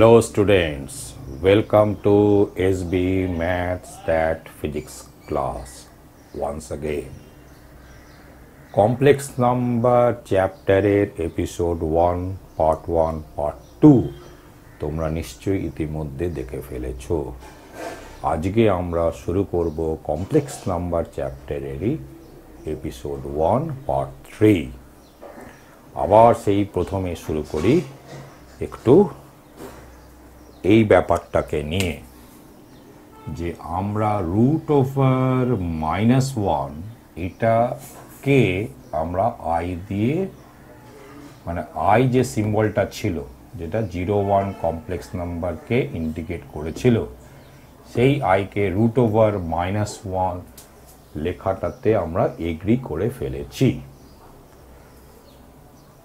Hello students, welcome to SB Maths Stat Physics class once again. Complex number chapter episode 1 part 1 part 2 তোমরা নিশ্চয়ই ইতিমধ্যে দেখে ফেলেছো। আজকে আমরা শুরু করব কমপ্লেক্স নাম্বার চ্যাপ্টারেরই এপিসোড 1 পার্ট 3। আবার সেই প্রথমে শুরু করি একটু এই ব্যাপারটাকে নিয়ে যে আমরা রুট ওভার -1 এটাকে আমরা আই দিয়ে মানে আই যে সিম্বলটা ছিল যেটা 0-1 কমপ্লেক্স নাম্বারকে ইন্ডিকেট করেছিল সেই আইকে রুট ওভার -1 লেখাটাতে আমরা এগ্রি করে ফেলেছি।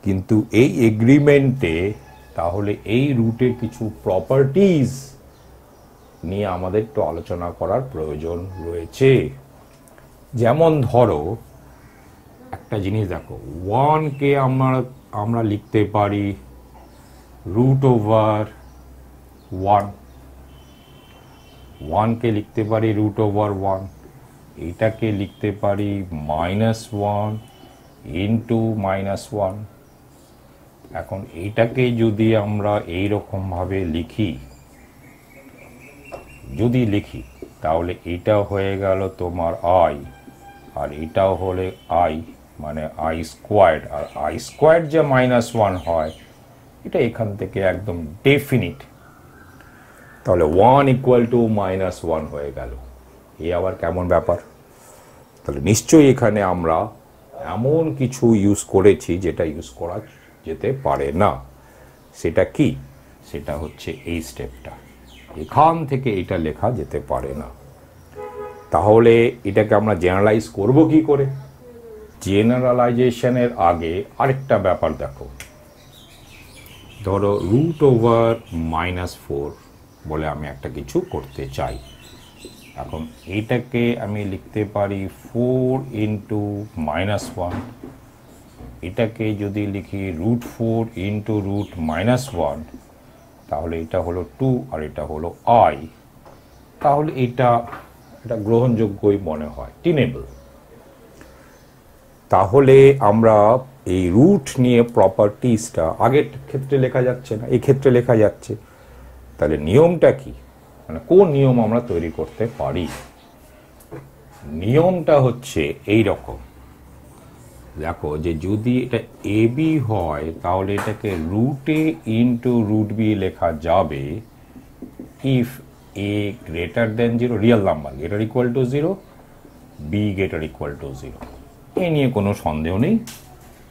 কিন্তু এই এগ্রিমেন্টে তাহলে এই রুটের কিছু প্রপার্টিজ নিয়ে আমাদের একটু আলোচনা করার প্রয়োজন রয়েছে। যেমন ধরো একটা জিনিস দেখো, 1কে আমরা লিখতে পারি রুট ওভার 1কে লিখতে পারি রুট ওভার 1, এটাকে লিখতে পারি -1 ইন্টু -1। এখন এইটাকে যদি আমরা এইরকম ভাবে যদি লিখি তাহলে এটা হয়ে গেল তোমার আই, আর এটাও হলে আই মানে আই স্কোয়ার্ড, আর আই স্কোয়ার্ড যে -1 হয় এটা এখান থেকে একদম ডেফিনিট। তাহলে 1 ইকুয়াল টু -1 হয়ে গেল। এ আবার কেমন ব্যাপার? তাহলে নিশ্চয়ই এখানে আমরা এমন কিছু ইউজ করেছি যেটা ইউজ করা যেতে পারে না। সেটা কি? সেটা হচ্ছে এই স্টেপটা, এখান থেকে এটা লেখা যেতে পারে না। তাহলে এটাকে আমরা জেনারেলাইজ করব কি করে? জেনারেলাইজেশনের আগে আরেকটা ব্যাপার দেখো, ধরো রুট ওভার -4 বলে আমি একটা কিছু করতে চাই। এখন এইটাকে আমি লিখতে পারি 4 ইন্টু -1, এটাকে যদি লিখি √4 ইন্টু √1 তাহলে এটা হলো 2 আর এটা হলো আই। তাহলে এটা গ্রহণযোগ্যই মনে হয়, টিনেবল। তাহলে আমরা এই রুট নিয়ে প্রপার্টিজটা আগের ক্ষেত্রে লেখা যাচ্ছে না, এই ক্ষেত্রে লেখা যাচ্ছে। তাহলে নিয়মটা কি, মানে কোন নিয়ম আমরা তৈরি করতে পারি? নিয়মটা হচ্ছে এই রকম, দেখো যে যদি এটা এ বি হয় তাহলে এটাকে √a ইন্টু √b লেখা যাবে if a greater than 0, real number greater equal to 0, b greater equal to 0। এই নিয়ে কোনো সন্দেহ নেই,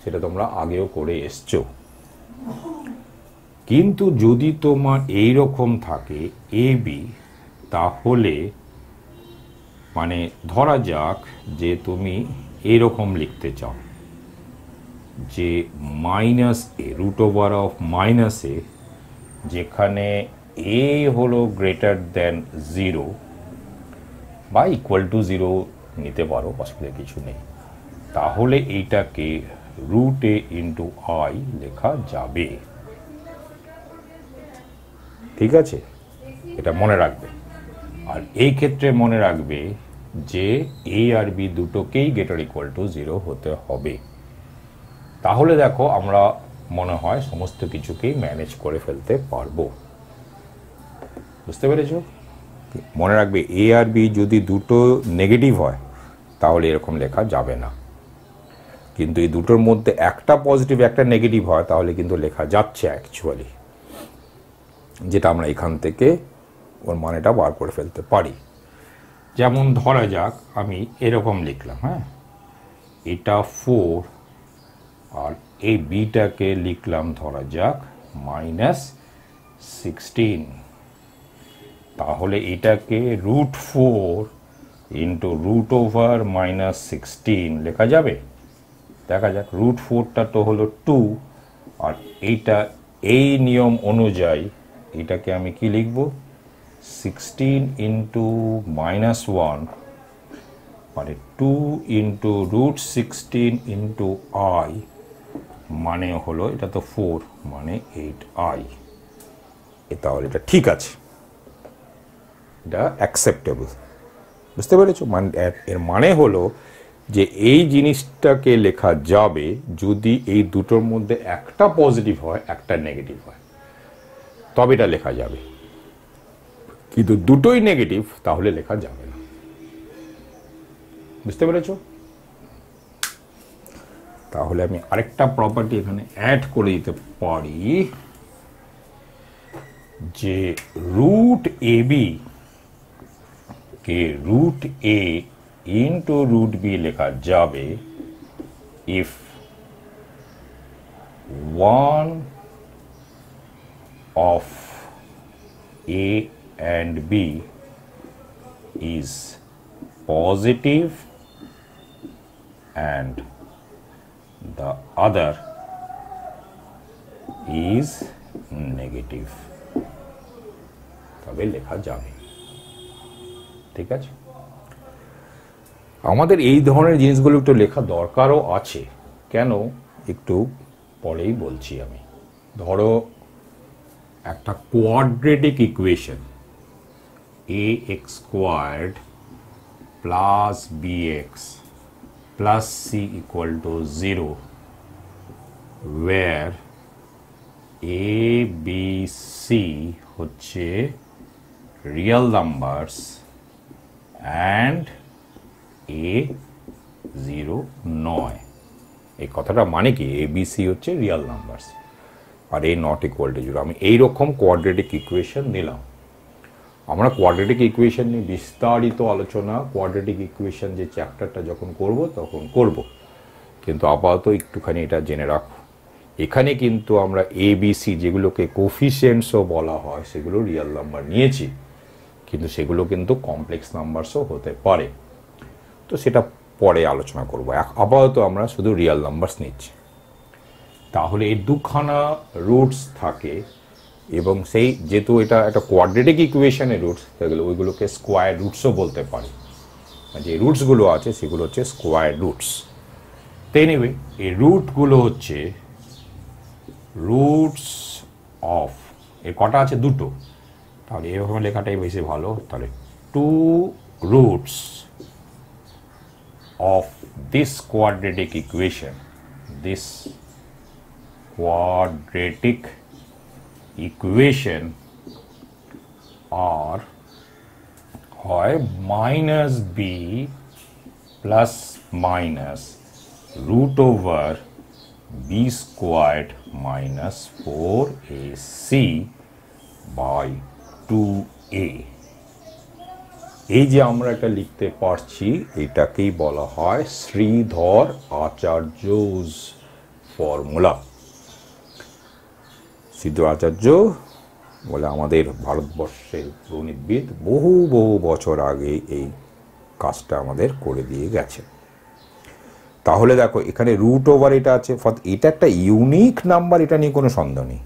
সেটা তোমরা আগেও করে এসছো। কিন্তু যদি তোমার এই রকম থাকে এ বি, তাহলে মানে ধরা যাক যে তুমি এরকম লিখতে চাও যে -a root over of -a, যেখানে a হলো গ্রেটার দেন 0 বা ইকুয়াল টু 0 নিতে পারো, অসুবিধা কিছু নেই। তাহলে এইটাকে √a ইন্টু আই লেখা যাবে। ঠিক আছে, এটা মনে রাখবে। আর এই ক্ষেত্রে মনে রাখবে যে a আর b দুটোকেই গ্রেটার ইকুয়াল টু 0 হতে হবে। তাহলে দেখো আমরা মনে হয় সমস্ত কিছুকেই ম্যানেজ করে ফেলতে পারবো। বুঝতে পেরেছো? মনে রাখবে a আর b যদি দুটো নেগেটিভ হয় তাহলে এরকম লেখা যাবে না, কিন্তু এই দুটোর মধ্যে একটা পজিটিভ একটা নেগেটিভ হয় তাহলে কিন্তু লেখা যাচ্ছে অ্যাকচুয়ালি, যেটা আমরা এখান থেকে ওর মানেটা বার করে ফেলতে পারি। যেমন ধরা যাক আমি এরকম লিখলাম, হ্যাঁ, এটা 4 আর এই বিটাকে লিখলাম ধরা যাক -16। তাহলে এটাকে √4 ইন্টু রুট ওভার -16 লেখা যাবে। দেখা যাক, √4টা তো হলো 2, আর এইটা এই নিয়ম অনুযায়ী এটাকে আমি কি লিখব, 16 ইন্টু -1 মানে 2 ইন্টু √16 ইন্টু আই, মানে হলো এটা তো 4 মানে 8i। তাহলে এটা ঠিক আছে, এটা অ্যাকসেপ্টেবল। বুঝতে পেরেছো? এর মানে হলো যে এই জিনিসটাকে লেখা যাবে যদি এই দুটোর মধ্যে একটা পজিটিভ হয় একটা নেগেটিভ হয়, তবে এটা লেখা যাবে। কিন্তু দুটোই নেগেটিভ তাহলে লেখা যাবে না। বুঝতে পেরেছো? তাহলে আমি আরেকটা প্রপার্টি এখানে অ্যাড করে দিতে পারি যে রুট এ বি কে root a into root b লেখা যাবে if one of a and b is positive and the other is negative, তবে লেখা যাবে। ঠিক আছে? আমাদের এই ধরনের জিনিসগুলো একটু লেখা দরকারও আছে। কেন? একটু পরেই বলছি আমি। ধরো একটা quadratic equation ax squared plus bx plus c equal to 0 where a b c হচ্ছে real numbers and a 0 নয়। এই কথাটা মানে কি? a b c হচ্ছে রিয়েল নাম্বারস আর a নট ইকুয়াল টু 0। আমি এইরকম কোয়াড্রেটিক ইকুয়েশন নিলাম। আমরা কোয়াড্রেটিক ইকুয়েশন নিয়ে বিস্তারিত আলোচনা কোয়াড্রেটিক ইকুয়েশন যে চ্যাপ্টারটা যখন করব তখন করব, কিন্তু আপাতত একটুখানি এটা জেনে রাখো। এখানে কিন্তু আমরা এ বি সি যেগুলোকে কোফিশিয়েন্টসও বলা হয় সেগুলো রিয়েল নাম্বার নিয়েছি, কিন্তু সেগুলো কিন্তু কমপ্লেক্স নাম্বারসও হতে পারে। তো সেটা পরে আলোচনা করব। আপাতত আমরা শুধু রিয়েল নাম্বারস নিচ্ছি। তাহলে এই দুখানা রুটস থাকে এবং সেই যেহেতু এটা একটা কোয়াড্রেটিক ইকুয়েশনের রুটস, সেগুলো ওইগুলোকে স্কোয়ার রুটসও বলতে পারি। যে রুটসগুলো আছে সেগুলো হচ্ছে স্কোয়ার রুটস। তো এনিওয়ে এই রুটগুলো হচ্ছে রুটস অফ, এর কটা আছে? দুটো। তাহলে এরকম লেখাটাই বেশি ভালো। তাহলে two roots of this quadratic equation, this quadratic equation are হয় minus b plus minus root over b squared minus 4ac by 2a। এই যে আমরা এটা লিখতে পারছি এটাকেই বলা হয় শ্রীধর আচার্য's ফর্মুলা। শ্রীধর আচার্য বলে আমাদের ভারতবর্ষের গণিতবিদ, বহু বহু বছর আগে এই কাজটা আমাদের করে দিয়ে গেছে। তাহলে দেখো এখানে রুট ওভার এটা আছে, এটা একটা ইউনিক নাম্বার, এটা নিয়ে কোনো সন্দেহ নেই।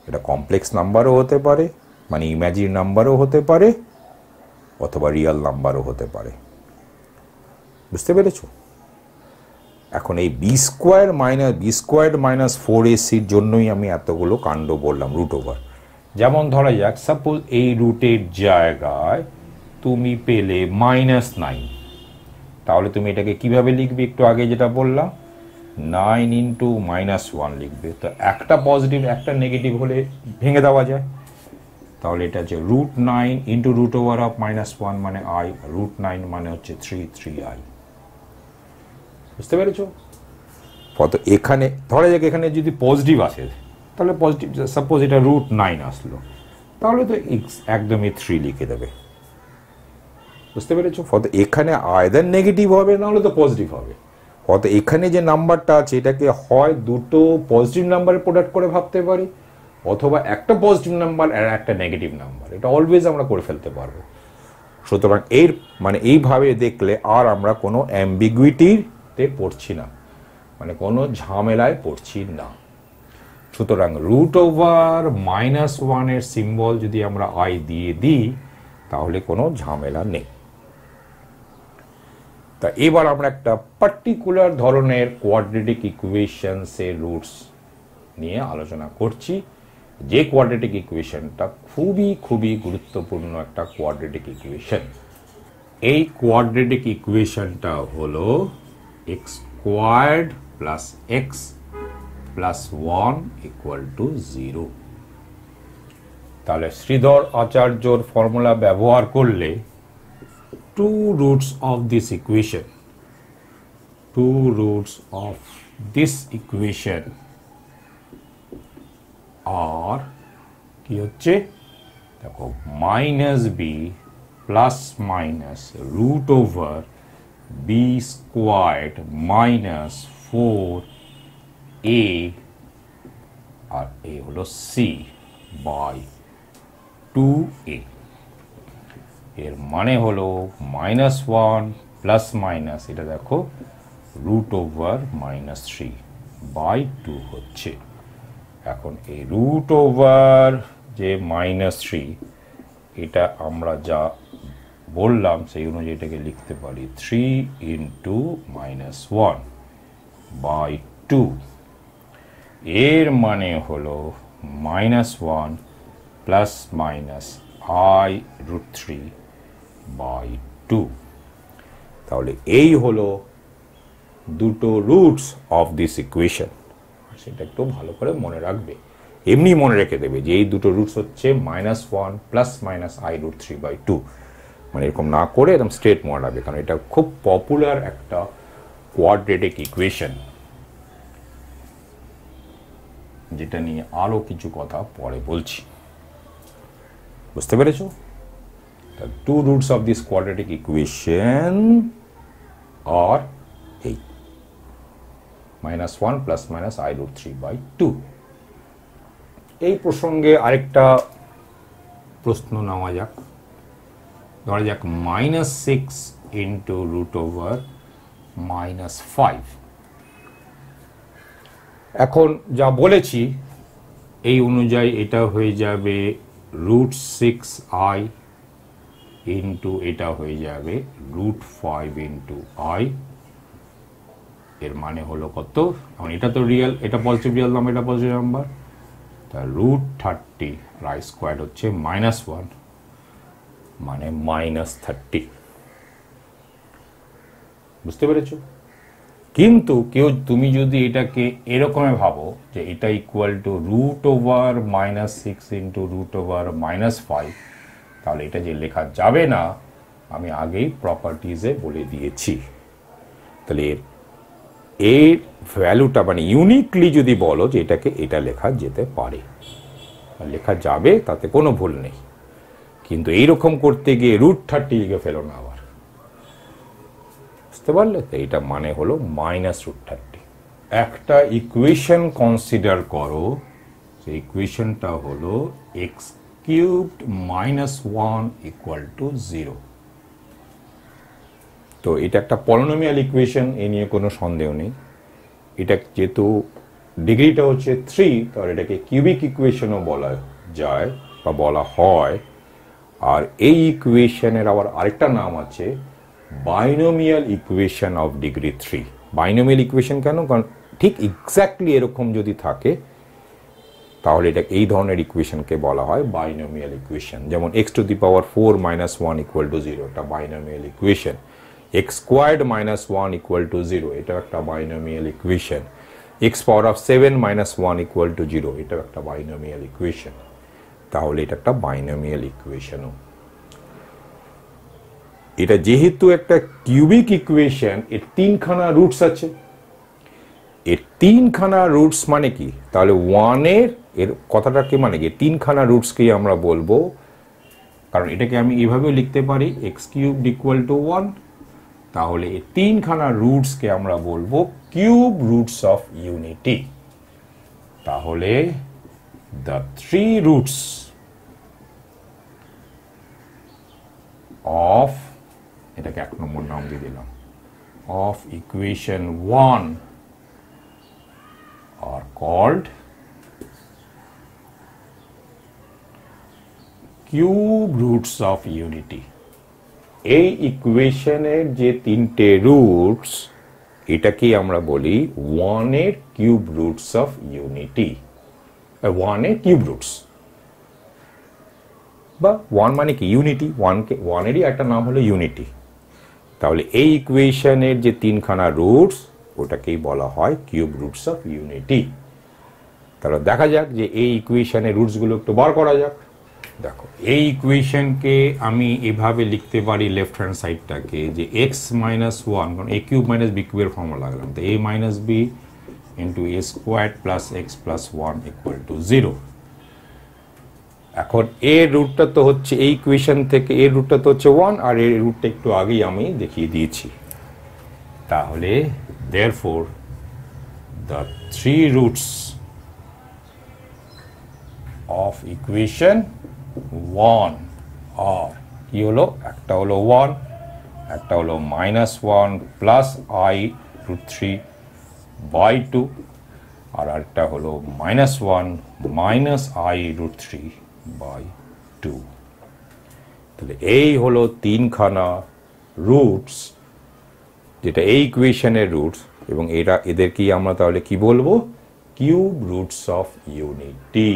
এটা কমপ্লেক্স নাম্বারও হতে পারে, মানে ইমাজিন নাম্বারও হতে পারে, অথবা রিয়েল নাম্বারও হতে পারে। বুঝতে পেরেছো? এখন এই বি স্কোয়ার মাইনাস 4ac জন্যই আমি এতগুলো কাণ্ড বললাম রুট ওভার। যেমন ধরা যাক সাপোজ এই রুটের জায়গায় তুমি পেলে -9, তাহলে তুমি এটাকে কিভাবে লিখবে? একটু আগে যেটা বললাম 9 ইন্টু -1 লিখবে। তো একটা পজিটিভ একটা নেগেটিভ হলে ভেঙে দেওয়া যায়। তাহলে এটা হচ্ছে √9 ইন্টু রুট ওভার অফ -1 মানে i, √9 মানে হচ্ছে 3i। বুঝতে পেরেছো? তো এখানে ধরা যাক এখানে যদি পজিটিভ আসে তাহলে পজিটিভ, সাপোজ এটা √9 আসলো, তাহলে তো একদমই 3 লিখে দেবে। বুঝতে পেরেছো? তো এখানে আয়দার নেগেটিভ হবে নাহলে তো পজিটিভ হবে। তো এখানে যে নাম্বারটা আছে এটাকে হয় দুটো পজিটিভ নাম্বারের প্রোডাক্ট করে ভাবতে পারি, অথবা একটা পজিটিভ নাম্বার আর একটা নেগেটিভ নাম্বার। এটা অলওয়েজ আমরা করে ফেলতে পারবো। সুতরাং এর মানে এইভাবে দেখলে আর আমরা কোনো অ্যাম্বিগুইটিতে পড়ছি না, মানে কোনো ঝামেলায় পড়ছি না। সুতরাং রুট ওভার -1 এর সিম্বল যদি আমরা i দিয়ে দিই তাহলে কোনো ঝামেলা নেই। তা এবার আমরা একটা পার্টিকুলার ধরনের কোয়াড্রেটিক ইকুয়েশনসের রুটস নিয়ে আলোচনা করছি, যে কোয়াড্রেটিক ইকুয়েশনটা খুবই খুবই গুরুত্বপূর্ণ একটা কোয়াড্রেটিক ইকুয়েশন। এই কোয়াড্রেটিক ইকুয়েশনটা হলো x squared plus x plus 1 equal to 0। তাহলে শ্রীধর আচার্যর ফর্মুলা ব্যবহার করলে two roots of this equation আর কি হচ্ছে দেখো minus b plus minus root over b squared minus 4a আর এ হলো সি বাই 2a। এর মানে হলো -1 প্লাস মাইনাস এটা দেখো রুট ওভার -3 বাই 2 হচ্ছে। এখন এই রুট ওভার যে -3 এটা আমরা যা বললাম সেই অনুযায়ী এটাকে লিখতে পারি 3 ইন্টু -1 বাই 2। এর মানে হলো -1 plus minus i root 3 by 2। তাহলে এই হলো দুটো রুটস অফ দিস ইকুয়েশন। সেটা একটু ভালো করে মনে রাখবে, এমনি মনে রেখে দেবে যে এই দুটো রুটস হচ্ছে -1 plus minus i root 3 by 2। মানে এরকম না করে একদম স্ট্রেট মনে রাখবে, কারণ এটা খুব পপুলার একটা কোয়াড্রেটিক ইকুয়েশন, যেটা নিয়ে আরো কিছু কথা পরে বলছি। বুঝতে পেরেছো? Two roots of this quadratic equation আর এই -1 plus minus i root 3 by 2। এই প্রসঙ্গে আরেকটা প্রশ্ন নেওয়া যাক। ধরা যাক -6 ইন্টু রুট ওভার -5। এখন যা বলেছি এই অনুযায়ী এটা হয়ে যাবে রুট 6i ইন্টু এটা হয়ে যাবে রুট 5 ইন্টু i। এর মানে হলো কত? এখন এটা তো রিয়েল, এটা পজিটিভ রিয়েল নাম্বার, এটা পজিটিভ নাম্বার, তা রুট 30 রাই স্কোয়ার হচ্ছে -1 মানে -30। বুঝতে পেরেছো? কিন্তু তুমি যদি এটাকে এরকম ভাবো যে এটা equal to root over -6 into root over -5, তাহলে এটা যে লেখা যাবে না আমি আগেই প্রপার্টিজে বলে দিয়েছি। তাহলে এর ভ্যালুটা মানে ইউনিকলি যদি বলো যে এটাকে এটা লেখা যেতে পারে, লেখা যাবে, তাতে কোনো ভুল নেই। কিন্তু এইরকম করতে গিয়ে রুট 30 লিখে ফেলো না আবার, বুঝতে পারলে? তো এটা মানে হলো -√30। একটা ইকুয়েশন কনসিডার করো, সেই ইকুয়েশনটা হলো x কিউবড -1 ইকুয়াল টু 0। তো এটা একটা পলিনোমিয়াল ইকুয়েশন, এ নিয়ে কোনো সন্দেহ নেই। এটা যেহেতু ডিগ্রিটা হচ্ছে 3, তাহলে এটাকে কিউবিক ইকুয়েশনও বলা যায় বা বলা হয়। আর এই ইকুয়েশনের আবার আরেকটা নাম আছে binomial equation of degree 3। Binomial equation কেন? কারণ ঠিক এক্স্যাক্টলি এরকম যদি থাকে তাহলে এটা এই ধরনের ইকুয়েশনকে বলা হয় বাইনোমিয়াল ইকুয়েশন। যেমন x⁴ -1 ইকুয়াল টু 0, এটা binomial equation. x squared -1 equal to 0, এটা একটা binomial equation. x⁻7 -1 equal to 0, এটা একটা বাইনোমিয়াল ইকুয়েশন। তাহলে এটা একটা বাইনোমিয়াল ইকুয়েশনও। এটা যেহেতু একটা কিউবিক ইকুয়েশন, এর 3খানা রুটস আছে। এর 3খানা রুটস মানে কি? তাহলে 1 এর কথাটাকে মানে কি 3খানা রুটসকেই আমরা বলবো, কারণ এটাকে আমি এভাবেও লিখতে পারি x³ ইকুয়াল টু 1। তাহলে এই 3খানা রুটসকে আমরা বলবো কিউব রুটস অফ ইউনিটি। তাহলে the 3 roots of, এটাকে 1 নম্বর নাম দিয়ে দিলাম, of equation 1 are called cube roots of unity। এই ইকুয়েশনের যে 3টে রুটস, এটাকেই আমরা বলি 1 এর কিউব রুটস অফ ইউনিটি। 1 এর কিউব রুটস, বা 1 মানে কি ইউনিটি, 1 এরই একটা নাম হলো ইউনিটি। তাহলে এই ইকুয়েশনের যে তিনখানা রুটস ওটাকেই বলা হয় কিউব রুটস অফ ইউনিটি। তাহলে দেখা যাক যে এই ইকুয়েশনের রুটসগুলো একটু বার করা যাক। দেখো এই ইকুয়েশনকে আমি এভাবে লিখতে পারি লেফট হ্যান্ড সাইডটাকে যে এক্স মাইনাস ওয়ান, কারণ এ কিউব মাইনাস বি কিউবের ফর্মুলা লাগলাম, তো a minus b into a square plus x plus one equal to 0। এখন এর রুটটা তো হচ্ছে এই ইকুয়েশন থেকে এর রুটটা তো হচ্ছে 1, আর এর রুটটা একটু আগেই আমি দেখিয়ে দিয়েছি। তাহলে therefore the three roots of equation 1 are কি হলো, একটা হলো 1, একটা হলো -1 প্লাস i root 3 by 2, আর একটা হলো -1 মাইনাস i root 3 by 2। তাহলে এই হলো তিনখানা রুটস, যেটা এই ইকুয়েশনের রুটস, এবং এদেরকেই আমরা তাহলে কি বলবো, কিউব রুটস অফ ইউনিটি।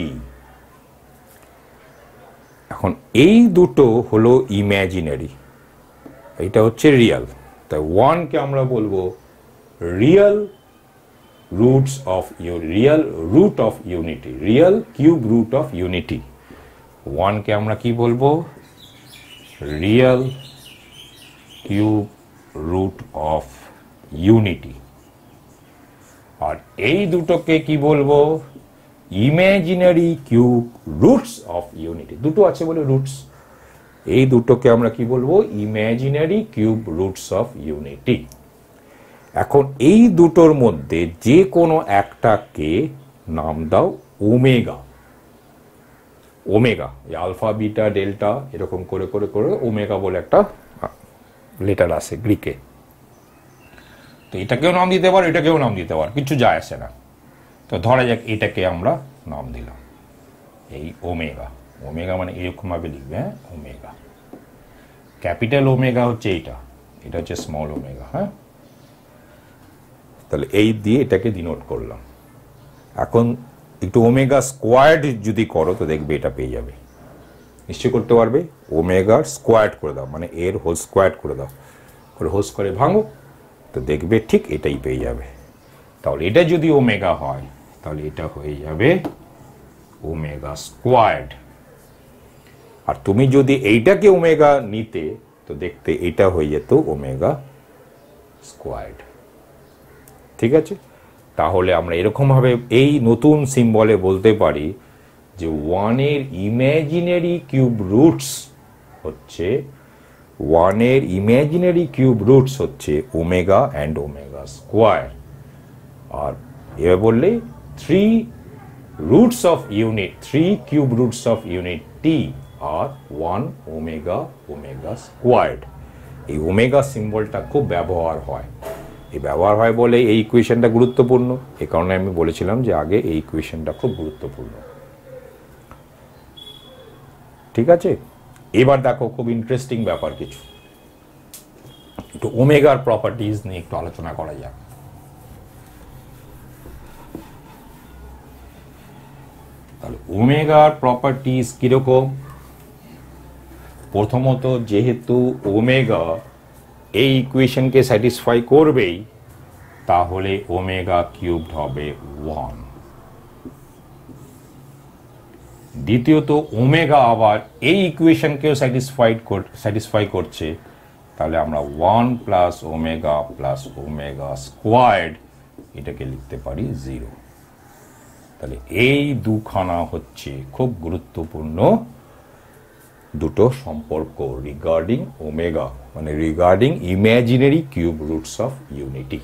এখন এই দুটো হলো ইম্যাজিনারি, এটা হচ্ছে রিয়েল, তাই 1কে আমরা বলবো real roots of real root of unity, real cube root of unity. 1কে আমরা কি বলবো, real cube root of unity. আর এই দুটোকে কি বলবো, imaginary cube roots of unity. দুটো আছে বলে রুটস, এই দুটোকে আমরা কি বলবো, imaginary cube roots of unity. এখন এই দুটোর মধ্যে যে কোনো একটাকে নাম দাও omega. Omega, alpha beta delta এরকম করে করে করে ওমেগা বলে একটা লেটার আছে গ্রিকে। তো এটাকেও নাম দিতে পারো, এটাকেও নাম দিতে পারো, কিছু যায় আসে না। তো ধরা যাক এটাকে আমরা নাম দিলাম এই ওমেগা। ওমেগা মানে এরকম ভাবে লিখবে, হ্যাঁ, ওমেগা। ক্যাপিটাল ওমেগা হচ্ছে এইটা, এটা হচ্ছে স্মল ওমেগা। হ্যাঁ, তাহলে এই দিয়ে এটাকে ডিনোট করলাম। এখন একটু ওমেগা স্কোয়ার্ড যদি করো তো দেখবে এটা পেয়ে যাবে, নিশ্চয় করতে পারবে। ওমেগার স্কোয়ার্ড করে দাও, মানে এর হোল স্কোয়ার্ড করে দাও, করে হোল স্কোয়ারে ভাঙো, তো দেখবে ঠিক এটাই পেয়ে যাবে। তাহলে এটা যদি ওমেগা হয় তাহলে এটা হয়ে যাবে ওমেগা স্কোয়ার্ড। আর তুমি যদি এইটাকে ওমেগা নিতে তো দেখতে এটা হয়ে যেত ওমেগা স্কোয়ার্ড। ঠিক আছে, তাহলে আমরা এরকমভাবে এই নতুন সিম্বলে বলতে পারি যে 1-এর ইমাজিনারি কিউব রুটস হচ্ছে 1-এর ইমাজিনারি কিউব রুটস হচ্ছে ওমেগা অ্যান্ড ওমেগা স্কোয়ার। আর এবার বললে 3 roots of unit, 3 cube roots of unit টি আর 1 ওমেগা ওমেগা স্কোয়ার্ড। এই ওমেগা সিম্বলটা খুব ব্যবহার হয়, এই ব্যবহার হয় বলে এই ইকুয়েশনটা গুরুত্বপূর্ণ। এই কারণে আমি বলেছিলাম যে আগে এই ইকুয়েশনটা খুব গুরুত্বপূর্ণ। ঠিক আছে, এবার দেখো খুব ইন্টারেস্টিং ব্যাপার কিছু, একটু ওমেগার প্রপার্টিজ নিয়ে একটু আলোচনা করা যাক। তাহলে ওমেগার প্রপার্টিজ কিরকম? প্রথমত যেহেতু ওমেগা এই ইকুয়েশনকে স্যাটিসফাই করবেই, তাহলে ওমেগা কিউবড হবে 1। দ্বিতীয়ত ওমেগা আবার এই ইকুয়েশনকেও স্যাটিসফাই করছে, তাহলে আমরা 1 প্লাস ওমেগা স্কোয়ার্ড এটাকে লিখতে পারি 0। তাহলে এই দুখানা হচ্ছে খুব গুরুত্বপূর্ণ দুটো সম্পর্ক রিগার্ডিং ওমেগা, মানে regarding imaginary cube roots of unity.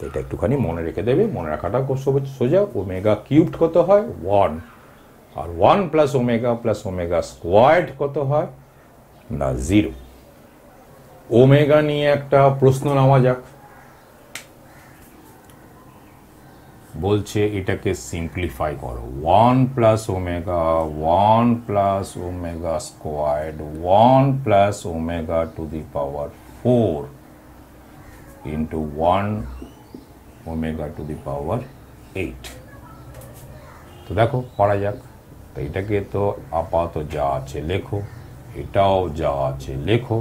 এটা একটুখানি মনে রেখে দেবে, মনে রাখাটা খুব সোজা। ওমেগা কিউবড কত হয়? 1। আর 1 প্লাস ওমেগা স্কোয়ার্ড কত হয় না? 0। ওমেগা নিয়ে একটা প্রশ্ন নেওয়া যাক। বলছে এটাকে সিম্পলিফাই করো, 1 plus omega squared 1 plus omega to the power 4 into 1 omega to the power 8। তো দেখো করা যাক। তো এটাকে তো আপাতত যা আছে লেখো, এটাও যা আছে লেখো।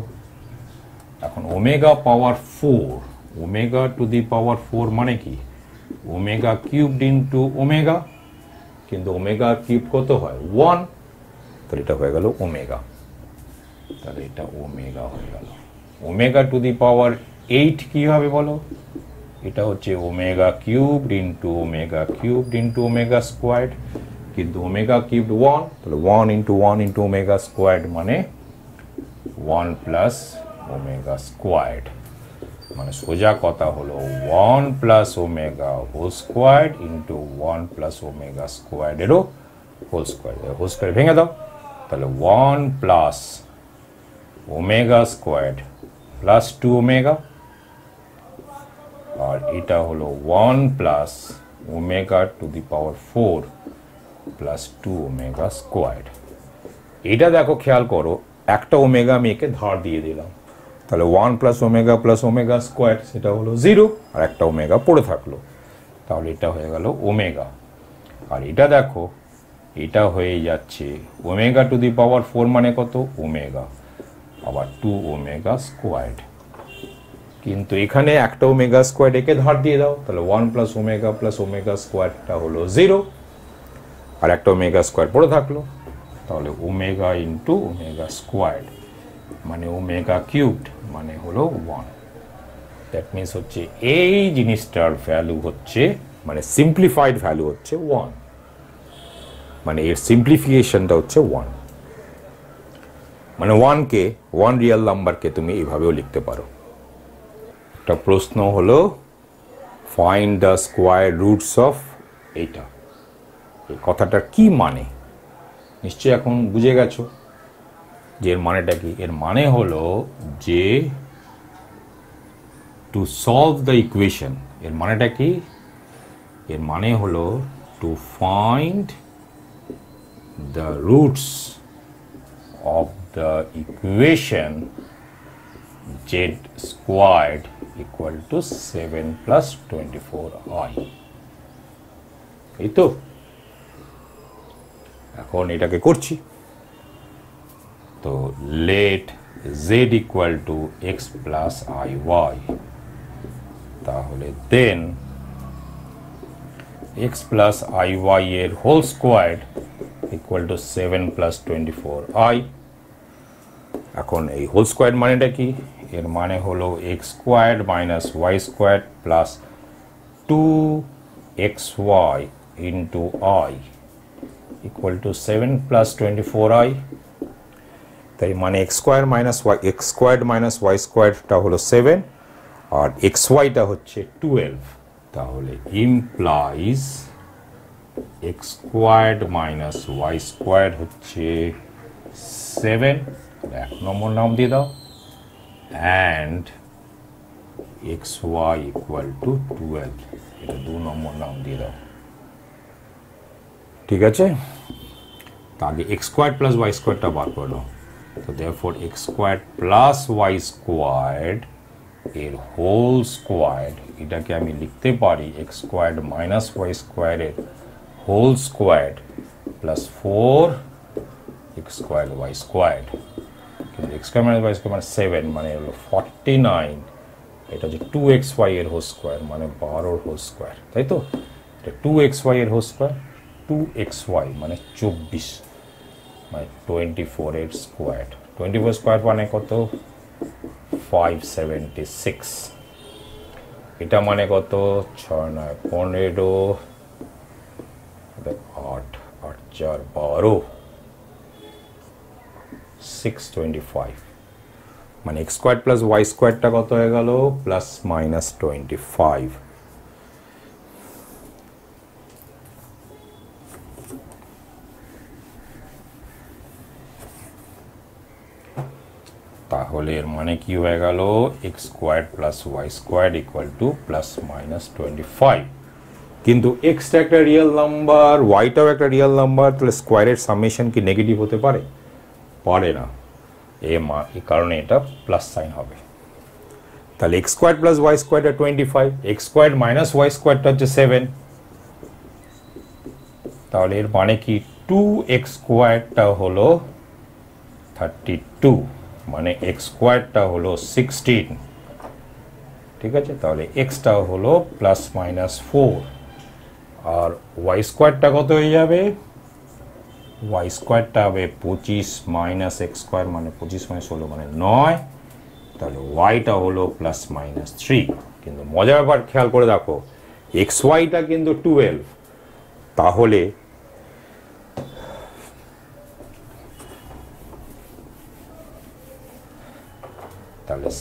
এখন omega power 4, omega to the power 4 মানে কি? ওমেগা কিউবড ইন্টু ওমেগা, কিন্তু ওমেগা কিউব কত হয়? 1, তাহলে এটা হয়ে গেল ওমেগা। তাহলে এটা ওমেগা হয়ে গেল। ওমেগা টু দি পাওয়ার 8 কি হবে বলো? এটা হচ্ছে omega cubed into omega cubed into omega squared, কিন্তু ওমেগা কিউবড 1, তাহলে 1 ইন্টু 1 ইন্টু ওমেগা স্কোয়ার্ড মানে 1 প্লাস ওমেগা স্কোয়ার্ড। মানে সোজা কথা হলো 1 plus omega whole squared into 1 plus omega স্কোয়ার্ডেরও হোল স্কোয়ার্ড। হোল স্কোয়ার ভেঙে দাও, তাহলে 1 plus omega squared plus 2 omega, আর এটা হলো 1 plus omega to the power 4 plus 2 omega squared. এটা দেখো খেয়াল করো, একটা ওমেগা আমি একে ধার দিয়ে দিলাম, তাহলে 1 প্লাস ওমেগা স্কোয়ার সেটা হলো 0, আর একটা ওমেগা পড়ে থাকলো, তাহলে এটা হয়ে গেল ওমেগা। আর এটা দেখো, এটা হয়ে যাচ্ছে ওমেগা টু দি পাওয়ার 4 মানে কত? ওমেগা, আবার 2 ওমেগা স্কোয়ার্ড। কিন্তু এখানে একটা ওমেগা স্কোয়ার্ড একে ধার দিয়ে দাও, তাহলে 1 প্লাস ওমেগা স্কোয়ারটা হলো 0, আর একটা ওমেগা স্কোয়ার পড়ে থাকলো, তাহলে ওমেগা ইন্টু ওমেগা স্কোয়ার্ড মানে ওমেগা কিউবড মানে হলো 1। দ্যাট মিনস হচ্ছে এই জিনিসটার ভ্যালু হচ্ছে, মানে সিম্পলিফাইড ভ্যালু হচ্ছে 1, মানে এর সিম্পলিফিকেশনটা হচ্ছে 1। মানে 1 রিয়েল নাম্বারকে তুমি এইভাবেও লিখতে পারো। একটা প্রশ্ন হলো find the square roots of এইটা। এই কথাটার কি মানে? নিশ্চয়ই এখন বুঝে গেছো যে এর মানেটা কি। এর মানে হলো যে টু সলভ দ্য ইকুয়েশন, এর মানেটা কি? এর মানে হলো to find the roots of the equation z squared equal to 7 plus 24i। এই তো এখন এটাকে করছি। তো let z equal to x plus iy, তাহলে then x plus iy এর whole squared equal to 7 plus 24i। এখন এই হোল স্কোয়ার্ড মানেটা কি? এর মানে হলো x squared minus y squared plus 2xy into i equal to 7 plus 24i। তাই মানে এক্স স্কোয়ার্ড মাইনাস ওয়াই স্কোয়ার্ডটা হলো 7, আর এক্স ওয়াইটা হচ্ছে 12, তাহলে implies x squared minus y squared হচ্ছে 7, 1 নম্বর নাম দিয়ে দাও, and x y equal to 12, এটা 2 নম্বর নাম দিয়ে দাও। ঠিক আছে, তা আগে এক্স স্কোয়ার্ড প্লাস ওয়াই স্কোয়ারটা বার করে দাও। তো therefore x squared plus y squared এর হোল স্কোয়ার্ড, এটাকে আমি লিখতে পারি এক্স স্কোয়ার্ড মাইনাস ওয়াই স্কোয়ারের whole squared plus 4 x squared y squared. কিন্তু x square minus y square মানে 7 মানে হলো 49, এটা হচ্ছে 2xy এর হোল স্কোয়ার মানে 12 হোল স্কোয়ার, তাই তো? এটা 2xy এর হোল স্কোয়ার, 2xy মানে 24 মানে 24 এর স্কোয়ার, 24 স্কোয়ার মানে কত? 576। এটা মানে কত? 6 9 15, 8 8 4 12, 625, মানে এক্স স্কোয়ার প্লাস ওয়াই স্কোয়ারটা কত হয়ে গেল? Plus minus 25। তাহলে এর মানে কি হয়ে গেল? X square plus y square equal to plus minus 25। কিন্তু এক্সটা একটা রিয়েল নাম্বার, ওয়াইটাও একটা রিয়েল নাম্বার, তাহলে স্কোয়ারের সামেশন কি নেগেটিভ হতে পারে? পারে না, এই কারণে এটা প্লাস সাইন হবে। তাহলে এক্স স্কোয়ার প্লাস ওয়াই স্কোয়ারটা 25, এক্স স্কোয়ার মাইনাস ওয়াই স্কোয়ারটা হচ্ছে 7, তাহলে এর মানে কি 2x স্কোয়ারটা হলো 32, মানে x স্কোয়ারটা হলো 16, ঠিক আছে। তাহলে এক্সটা হলো ±4, আর ওয়াই স্কোয়ারটা কত হয়ে যাবে? ওয়াই স্কোয়ারটা হবে 25 - x স্কোয়ার, মানে 25 - 16 মানে 9, তাহলে ওয়াইটা হলো ±3। কিন্তু মজার ব্যাপার খেয়াল করে দেখো, এক্স ওয়াইটা কিন্তু 12, তাহলে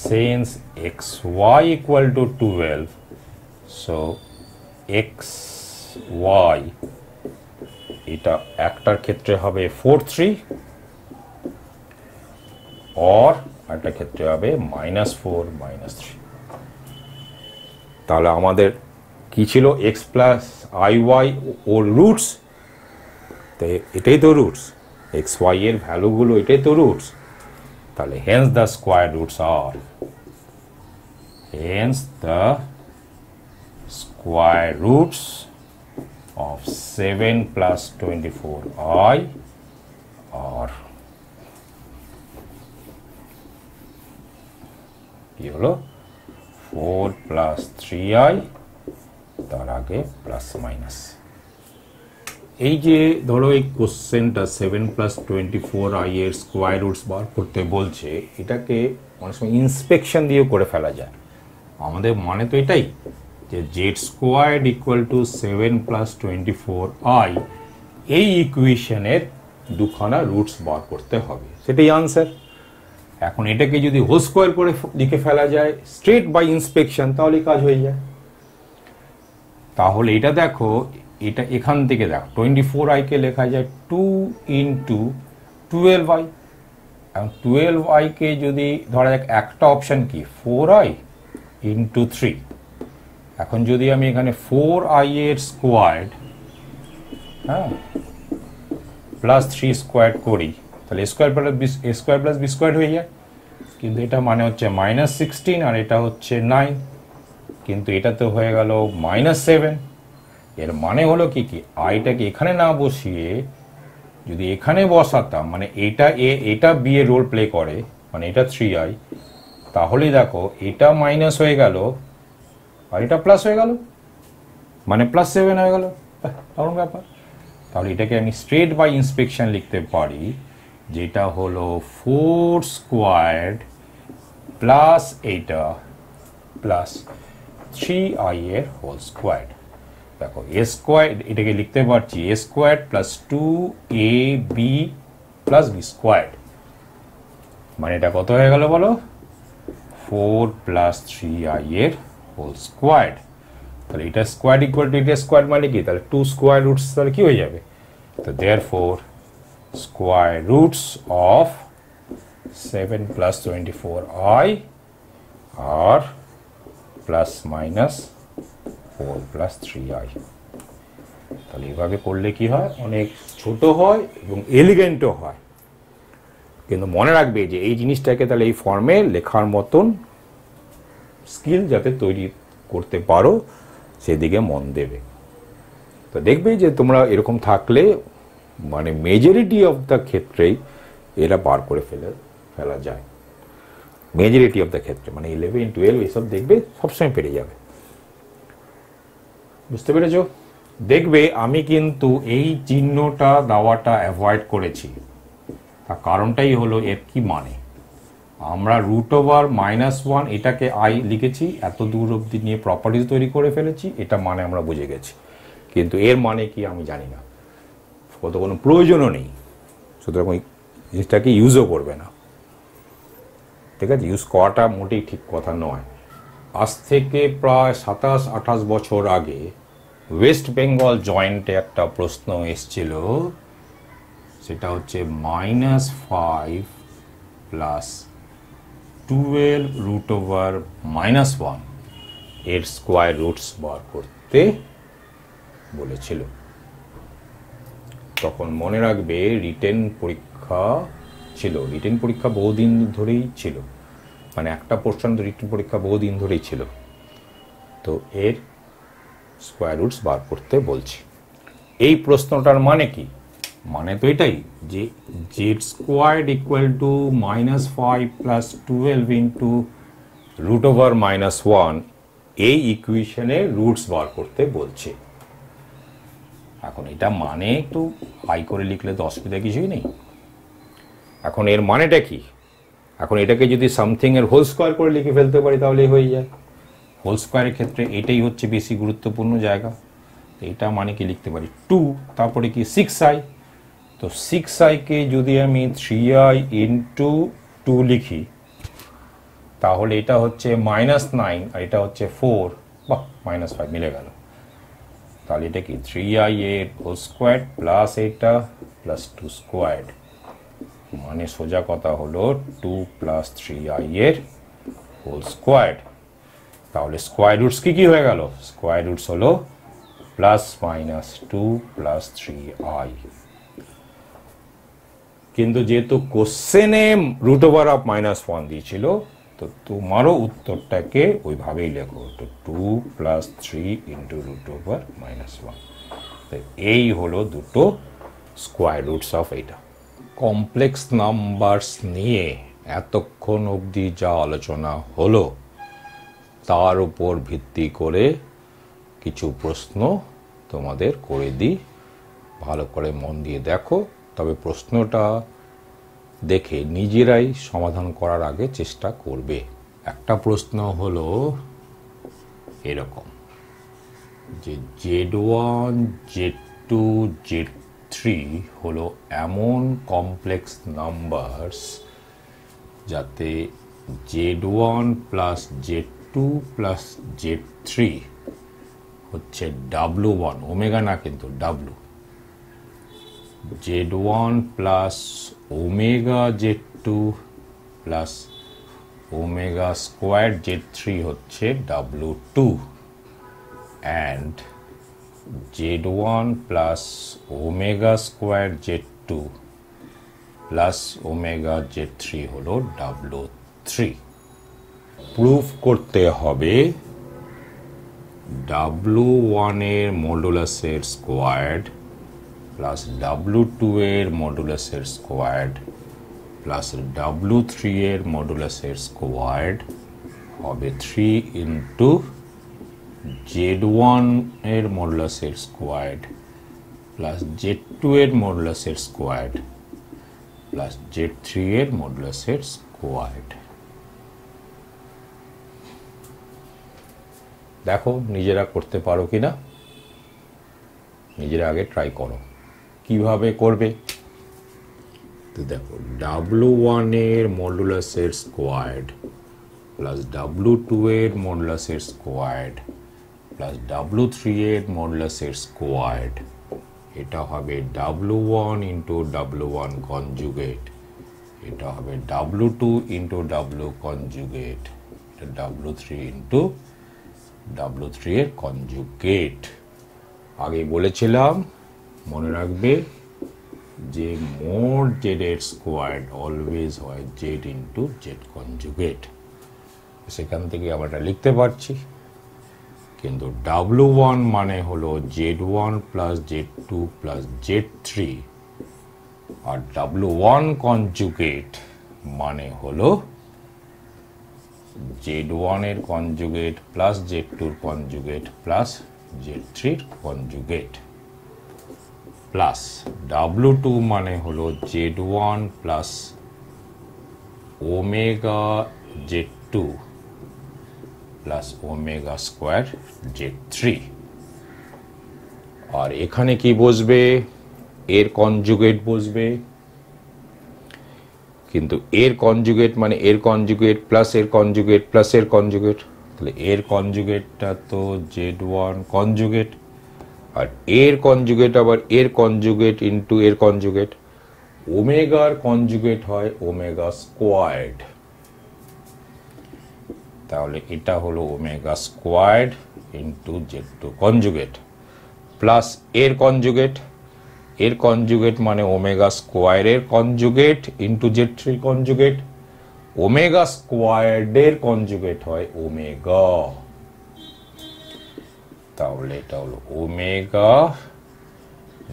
since xy equal to 12, so xy এটা একটার ক্ষেত্রে হবে 43, or একটা ক্ষেত্রে হবে -4 -3। তাহলে আমাদের কি ছিল? x প্লাস iy ওর রুটস, তো এটাই তো রুটস, এক্স ওয়াই এর ভ্যালুগুলো এটাই তো রুটস। তাহলে hence the square roots are, hence the square roots of 7 plus 24i are কি হলো 4 plus 3i, তার আগে প্লাস মাইনাস। এই যে ধরো এই কোশ্চেনটা 7 plus 24i এর স্কোয়ার রুটস বার করতে বলছে, এটাকে অনেক সময় ইন্সপেকশন দিয়েও করে ফেলা যায়। আমাদের মানে তো এটাই যে Z squared equal to 7 plus 24i, এই ইকুয়েশনের দুখানা রুটস বার করতে হবে, সেটাই আনসার। এখন এটাকে যদি হোল স্কোয়ার করে লিখে ফেলা যায় স্ট্রেট বাই ইন্সপেকশন, তাহলে কাজ হয়ে যায়। তাহলে এটা দেখো, এটা এখান থেকে দেখো 24i কে লেখা যায় 2 into 12i, এবং 12i কে যদি ধরা যাক একটা অপশন কি 4i into 3, এখন যদি আমি এখানে 4i এর স্কোয়ার্ড, হ্যাঁ, প্লাস 3 স্কোয়ার্ড করি, তাহলে স্কোয়ার প্লাস বি স্কোয়ার্ড হয়ে যায়। কিন্তু এটা মানে হচ্ছে -16, আর এটা হচ্ছে 9, কিন্তু এটা তো হয়ে গেল -7। এর মানে হলো কি কি, আইটাকে এখানে না বসিয়ে যদি এখানে বসাতাম, মানে এটা এ এটা বি এর রোল প্লে করে, মানে এটা 3i, তাহলে দেখো এটা মাইনাস হয়ে গেল আর এটা প্লাস হয়ে গেল, মানে +7 হয়ে গেল, দারুণ ব্যাপার। তাহলে এটাকে আমি স্ট্রেট বাই ইন্সপেকশন লিখতে পারি, যেটা হলো 4 স্কোয়ার্ড প্লাস এইটা প্লাস 3i এর হোল স্কোয়ার্ড। দেখো এ স্কোয়ার, এটাকে লিখতে পারছি a square plus 2ab plus b square, মানে এটা কত হয়ে গেল বলো? 4 plus 3i এর হোল স্কোয়ার। তাহলে এটা স্কোয়ার ইকুয়াল টু এটা স্কোয়ার, মানে কি? তাহলে 2 স্কোয়ার রুটস, তাহলে কি হয়ে যাবে? তো therefore square roots of 7 plus 24i আর প্লাস মাইনাস 4 plus 3i। তাহলে এভাবে করলে কি হয়, অনেক ছোট হয় এবং এলিগেন্টও হয়। কিন্তু মনে রাখবে যে এই জিনিসটাকে তাহলে এই ফর্মে লেখার মতন স্কিল যাতে তৈরি করতে পারো, সেদিকে মন দেবে। তো দেখবে যে তোমরা এরকম থাকলে মানে মেজরিটি অফ দ্য ক্ষেত্রেই এরা বার করে ফেলা যায়। মেজরিটি অফ দ্য ক্ষেত্রে মানে 11, 12 এসব দেখবে সবসময় পেরে যাবে। বুঝতে পেরেছ? দেখবে আমি কিন্তু এই চিহ্নটা দেওয়াটা অ্যাভয়েড করেছি, তার কারণটাই হলো এর কি মানে, আমরা √(-1) এটাকে i লিখেছি, এত দূর অবধি নিয়ে প্রপার্টিজ তৈরি করে ফেলেছি, এটা মানে আমরা বুঝে গেছি, কিন্তু এর মানে কি আমি জানি না, কত কোনো প্রয়োজনও নেই, সুতরাং ওই জিনিসটাকে ইউজও করবে না। ঠিক আছে, ইউজ করাটা মোটেই ঠিক কথা নয়। আজ থেকে প্রায় 27-28 বছর আগে ওয়েস্ট বেঙ্গল জয়েন্টে একটা প্রশ্ন এসছিল, সেটা হচ্ছে -5 প্লাস 12 √(-1) এর স্কোয়ার রুটস বার করতে বলেছিল। তখন মনে রাখবে রিটেন পরীক্ষা ছিল, রিটেন পরীক্ষা বহুদিন ধরেই ছিল, মানে একটা পোর্শন রিটেন পরীক্ষা বহুদিন ধরেই ছিল। তো এর স্কোয়ার রুটস বার করতে বলছি। এই প্রশ্নটার মানে কি? মানে তো এটাই যে Z squared equal to -5 plus 12 into √/-1 এই ইকুয়েশনের রুটস বার করতে বলছে। এখন এটা মানে একটু হাই করে লিখলে তো অসুবিধা কিছুই নেই। এখন এর মানেটা কি? এখন এটাকে যদি সামথিং এর হোল স্কোয়ার করে লিখে ফেলতে পারি তাহলেই হয়ে যায়। হোল স্কোয়ারের ক্ষেত্রে এটাই হচ্ছে বেশি গুরুত্বপূর্ণ জায়গা। এটা মানে কি লিখতে পারি 2, তারপরে কি 6i। তো 6i কে যদি আমি 3i ইন্টু 2 লিখি তাহলে এটা হচ্ছে -9 আর এটা হচ্ছে 4, বাহ -5 মিলে গেল। তাহলে এটা কি 3i এর হোল স্কোয়ার প্লাস এটা প্লাস 2 স্কোয়ার, মানে সোজা কথা হলো 2 প্লাস 3i এর হোল স্কোয়ার। তাহলে স্কোয়ার রুটস কি হয়ে গেল? স্কোয়ার রুটস হলো +-2 প্লাস 3i। কিন্তু যেহেতু কোশ্চেনে √/-1 দিয়েছিল, তো তোমারও উত্তরটাকে ওইভাবেই লেখো, তো 2 প্লাস 3 ইন্টু √/-1। তো এই হলো দুটো স্কোয়ার রুটস অফ এটা। কমপ্লেক্স নাম্বারস নিয়ে এতক্ষণ অবধি যা আলোচনা হলো তার উপর ভিত্তি করে কিছু প্রশ্ন তোমাদের করে দিই, ভালো করে মন দিয়ে দেখো। তবে প্রশ্নটা দেখে নিজেরাই সমাধান করার আগে চেষ্টা করবে। একটা প্রশ্ন হলো এরকম যে Z1, Z2, Z3 হলো এমন কমপ্লেক্স নাম্বারস যাতে Z1 plus Z2 plus Z3 হচ্ছে W1, ওমেগা না কিন্তু W। Z1 plus omega Z2 plus omega square Z3 হচ্ছে W2, and Z1 plus omega square Z2 plus omega Z3 হলো W3। Proof করতে হবে W1 এর মডুলাসের squared plus W2 এর মডুলাসের squared plus W3 এর মডুলাসের স্কোয়ার্ড হবে 3 ইন্টু Z1 এর মডুলাসের squared plus Z2 এর মডুলাসের স্কোয়ার্ড প্লাস Z3 এর মডুলাসের স্কোয়ার্ড। দেখো নিজেরা করতে পারো কিনা, নিজেরা আগে ট্রাই করো। কিভাবে করবে? তো দেখো W1 এর মডুলাসের স্কোয়ার্ড প্লাস W2 এর মডুলাসের স্কোয়ার্ড প্লাস W3 এর মডুলাসের স্কোয়ার্ড, এটা হবে W1 ইন্টু W1 কনজুগেট, এটা হবে W2 ইন্টু W কনজুগেট, এটা W3 ইন্টু W3 এর কনজুগেট। আগে বলেছিলাম, মনে রাখবে যে মোড জেড এর স্কোয়ার্ড অলওয়েজ হয় জেড ইন্টু জেড কনজুগেট। সেখান থেকে আমরা লিখতে পারছি, কিন্তু W1 মানে হলো Z1 plus Z2 plus Z3 আর W1 কনজুগেট মানে হলো Z1 এর কনজুগেট প্লাস Z2 এর কনজুগেট প্লাস Z3 এর কনজুগেট প্লাস W2 মানে হলো Z1 plus omega Z2 plus omega square Z3। আর এখানে কি বসবে? এর কনজুগেট বসবে, কিন্তু এর কনজুগেট মানে এর কনজুগেট প্লাস এর কনজুগেট প্লাস এর কনজুগেট, তাহলে এর কনজুগেটটা তো Z1 কনজুগেট, আর এর কনজুগেট আবার এর কনজুগেট ইন্টু এর কনজুগেট। ওমেগার কনজুগেট হয় ওমেগা স্কোয়ার্ড, তাহলে এটা হলো omega squared into Z2 conjugate plus এর কনজুগেট, এর কনজুগেট মানে ওমেগা স্কোয়ারের conjugate into Z3 conjugate. Omega স্কোয়ার্ডের কনজুগেট হয় ওমেগা, তাহলে এটা হলো omega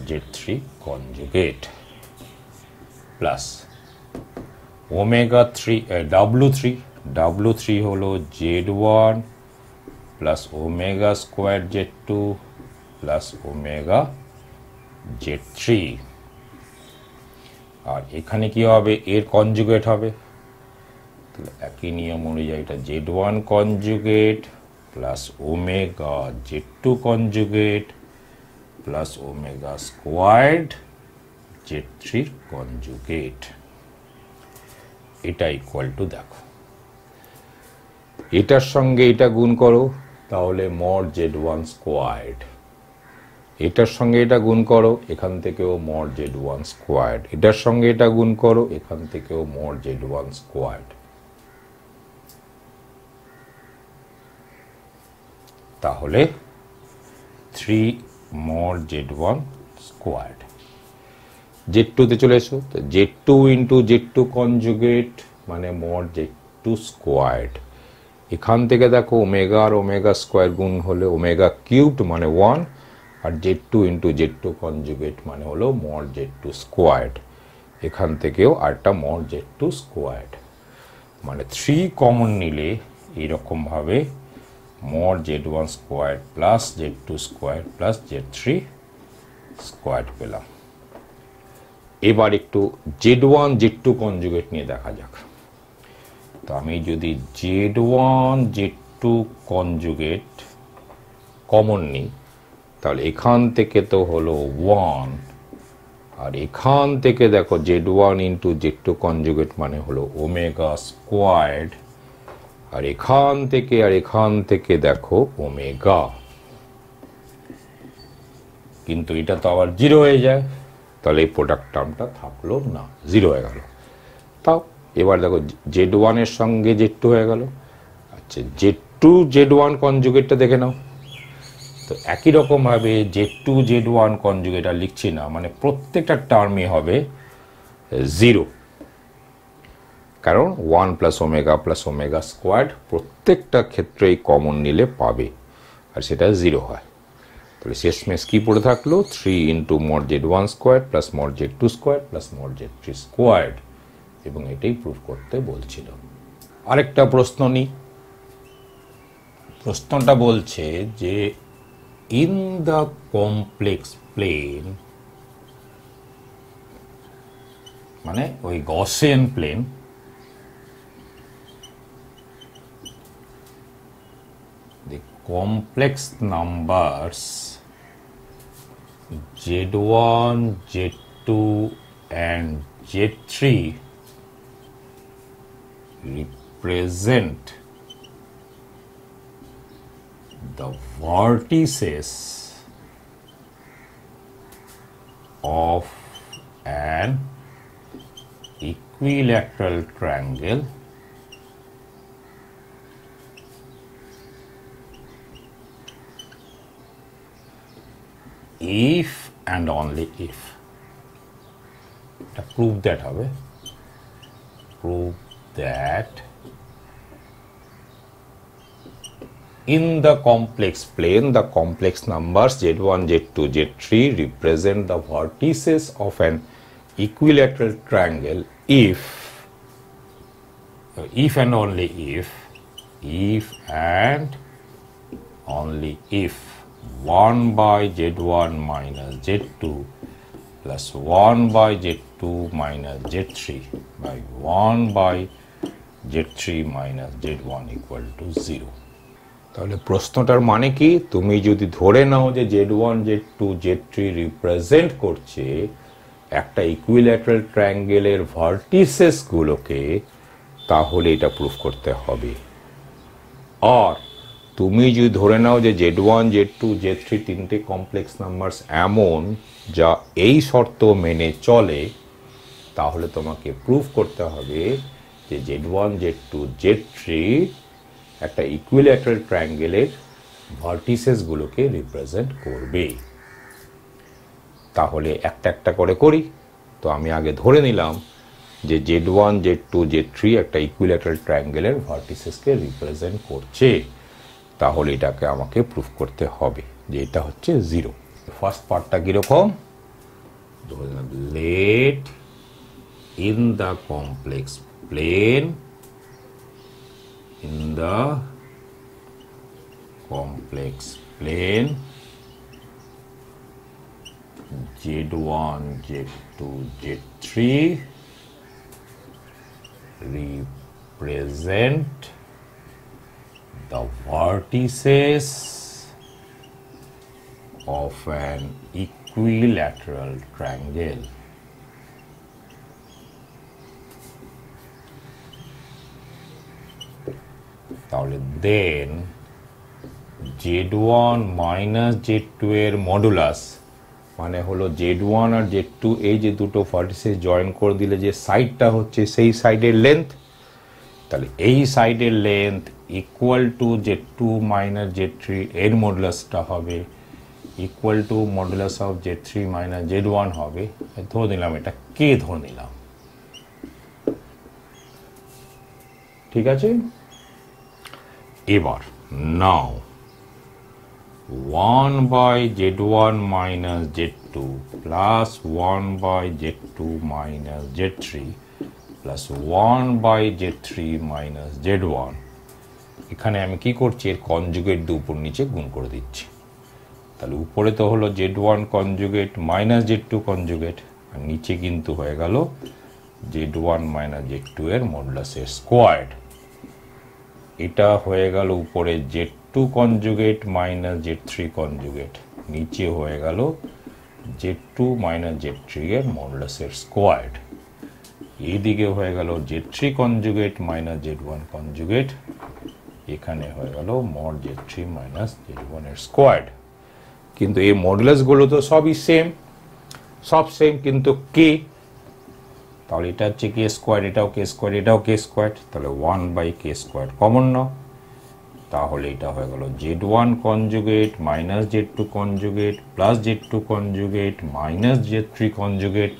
Z3 conjugate plus omega 3 W3 হলো Z1 plus omega square Z2 plus omega Z3 আর এখানে কি হবে এর কনজুগেট হবে তাহলে একই নিয়ম অনুযায়ী এটা Z1 conjugate plus omega Z2 conjugate plus omega squared Z3 conjugate এটা ইকুয়াল টু দেখো এটার সঙ্গে এটা গুণ করো তাহলে মড Z1 স্কোয়ার্ড এটার সঙ্গে এটা গুণ করো এখান থেকেও মড Z1 স্কোয়ার্ড এটার সঙ্গে এটা গুণ করো এখান থেকেও মড Z1 স্কোয়ার্ড তাহলে 3 মড Z1 স্কোয়ার্ড Z2 তে চলে এসো তো Z2 ইন্টু Z2 কনজুগেট মানে মড Z2 স্কোয়ার্ড এখান থেকে দেখো ওমেগা আর ওমেগা স্কোয়ার গুণ হলে ওমেগা কিউবড মানে 1 আর Z2 ইন্টু Z2 কনজুগেট মানে হলো মড Z2 স্কোয়ার্ড এখান থেকেও আরটা মড Z2 স্কোয়ার্ড মানে 3 কমন নিলে এইরকম ভাবে mod Z1 squared plus Z2 squared plus Z3 squared পেলাম এবার একটু Z1 Z2 কনজুগেট নিয়ে দেখা যাক তো আমি যদি Z1 Z2 কনজুগেট কমন নিই তাহলে এখান থেকে তো হলো 1 আর এখান থেকে দেখো Z1 ইন্টু Z2 কনজুগেট মানে হলো ওমেগা স্কোয়ার্ড আর এখান থেকে দেখো ওমেগা কিন্তু এটা তো আবার 0 হয়ে যায় তাহলে এই প্রোডাক্ট টার্মটা থাকলো না 0 হয়ে গেল তাও এবার দেখো Z1 এর সঙ্গে Z2 হয়ে গেল আচ্ছা Z2 Z1 কনজুগেটটা দেখে নাও তো একই রকম ভাবে Z2 Z1 কনজুগেট আর লিখছি না মানে প্রত্যেকটা টার্মই হবে 0 কারণ 1 প্লাস ওমেগা স্কোয়ার্ড প্রত্যেকটা ক্ষেত্রেই কমন নিলে পাবে আর সেটা 0 হয় তাহলে শেষমেশ কি পড়ে থাকলো 3 into mod Z1 squared plus mod Z2 squared plus mod Z3 squared এবং এটাই প্রুফ করতে বলছিল আরেকটা প্রশ্ন নিই প্রশ্নটা বলছে যে ইন দ্য কমপ্লেক্স প্লেন মানে ওই Gaussian plane the complex numbers Z1, Z2 and Z3 represent the vertices of an equilateral triangle if and only if prove that হবে prove that in the complex plane the complex numbers Z1, Z2, Z3 represent the vertices of an equilateral triangle if and only if and only if 1 by Z1 minus Z2 plus 1 by Z2 minus Z3 by 1 by Z3 minus Z1 equal to 0 তাহলে প্রশ্নটার মানে কি তুমি যদি ধরে নাও যে Z1 Z2 Z3 represent করছে একটা ইকুইল্যাটারাল ট্রায়াঙ্গেলের ভার্টিসেস গুলোকে তাহলে এটা প্রুফ করতে হবে আর তুমি যদি ধরে নাও যে Z1 Z2 Z3 তিনটে কমপ্লেক্স নাম্বারস এমন যা এই শর্ত মেনে চলে তাহলে তোমাকে প্রুফ করতে হবে যে Z1 Z2 Z3 একটা ইকুইল্যাটারাল ট্রায়াঙ্গেলের ভার্টিসেস গুলোকে রিপ্রেজেন্ট করবে তাহলে একটা একটা করে করি তো আমি আগে ধরে নিলাম যে Z1 Z2 Z3 একটা ইকুইল্যাটারাল ট্রায়াঙ্গেলের ভার্টিসেসকে রিপ্রেজেন্ট করছে তাহলে এটাকে আমাকে প্রুফ করতে হবে যে এটা হচ্ছে 0 ফার্স্ট পার্টটা কিরকম let in the complex plane Z1, Z2, Z3 represent the vertices of an equilateral triangle. তাহলে দেন Z1 মাইনাস Z2 এর মডুলাস মানে হলো Z1 আর Z2 এই যে দুটো ভার্টিসেস জয়েন করে দিলে যে সাইডটা হচ্ছে সেই সাইডের লেন্থ, তাহলে এই সাইডের length equal to Z2 minus Z3 এর মডুলাসটা হবে equal to modulus of Z3 minus Z1 হবে। ধরে নিলাম এটা কে ধরে নিলাম, ঠিক আছে। এবার নাও 1 by Z1 minus Z2 plus 1 by Z2 minus Z3 plus 1 by Z3 minus Z1, এখানে আমি কি করছি, এর কনজুগেট দিয়ে উপর নিচে গুণ করে দিচ্ছি। তাহলে উপরে তো হলো Z1 conjugate minus Z2 conjugate, আর নিচে কিন্তু হয়ে গেল Z1 মাইনাস Z2 এর মডুলাসের স্কোয়ার্ড। এটা হয়ে গেল উপরে Z2 conjugate minus Z3 conjugate, নিচে হয়ে গেল Z2 মাইনাস Z3 এর মডুলাসের স্কোয়ার্ড। এইদিকে হয়ে গেল Z3 conjugate minus Z1 conjugate, এখানে হয়ে গেল মড Z3 মাইনাস Z1 এর স্কোয়ার্ড। কিন্তু এই মডুলাসগুলো তো সবই সেম, সব সেম, কিন্তু কে, তাহলে এটা হচ্ছে কে স্কোয়ার, এটাও কে স্কোয়ার, এটাও কে স্কোয়ার, তাহলে 1 বাই কে স্কোয়ার কমন নাও। তাহলে এটা হয়ে গেল Z1 conjugate minus Z2 conjugate plus Z2 conjugate minus Z3 conjugate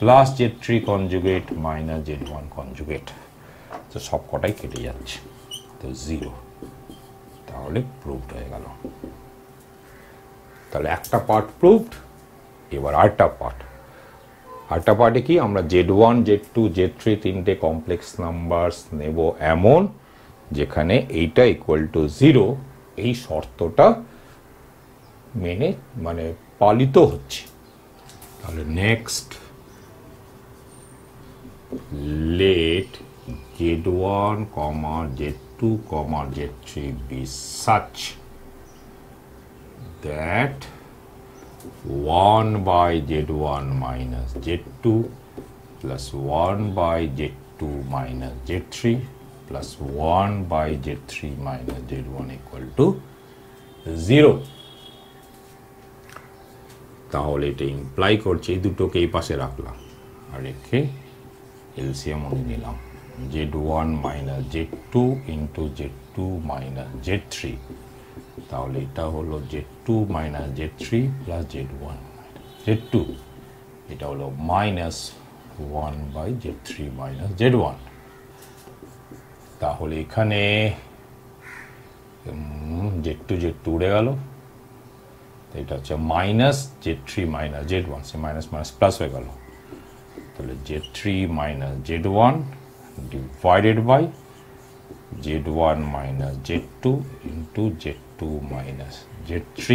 plus Z3 conjugate minus Z1 conjugate. তো সব কটাই কেটে যাচ্ছে, তো 0। তাহলে প্রুভড হয়ে গেল। তাহলে একটা পার্ট প্রুভড। এবার আরেকটা পার্টে কি, আমরা Z1, Z2, Z3 তিনটে কমপ্লেক্স নাম্বারস নেব এমন যেখানে এইটা ইকুয়াল টু 0, এই শর্তটা মেনে মানে পালিত হচ্ছে। তাহলে next, let Z1, Z2, Z3 be such that 1 by Z1 minus Z2 plus 1 by Z2 minus Z3 plus 1 by Z3 minus Z1 equal to 0। তাহলে এটা ইমপ্লাই করছে এই দুটোকে এই পাশে রাখলাম আর রেখে এলসিএম নিলাম, Z1 minus Z2 into Z2 minus Z3, তাহলে এটা হলো Z2 minus Z3 plus Z1 Z2, এটা হলো minus 1 by Z3 minus Z1। তাহলে এখানে Z2 উড়ে গেল, এটা হচ্ছে মাইনাস Z3 minus Z1, সে মাইনাস মাইনাস প্লাস হয়ে গেল। তাহলে Z3 minus Z1 divided by Z1 minus Z2 into Z2 minus Z3,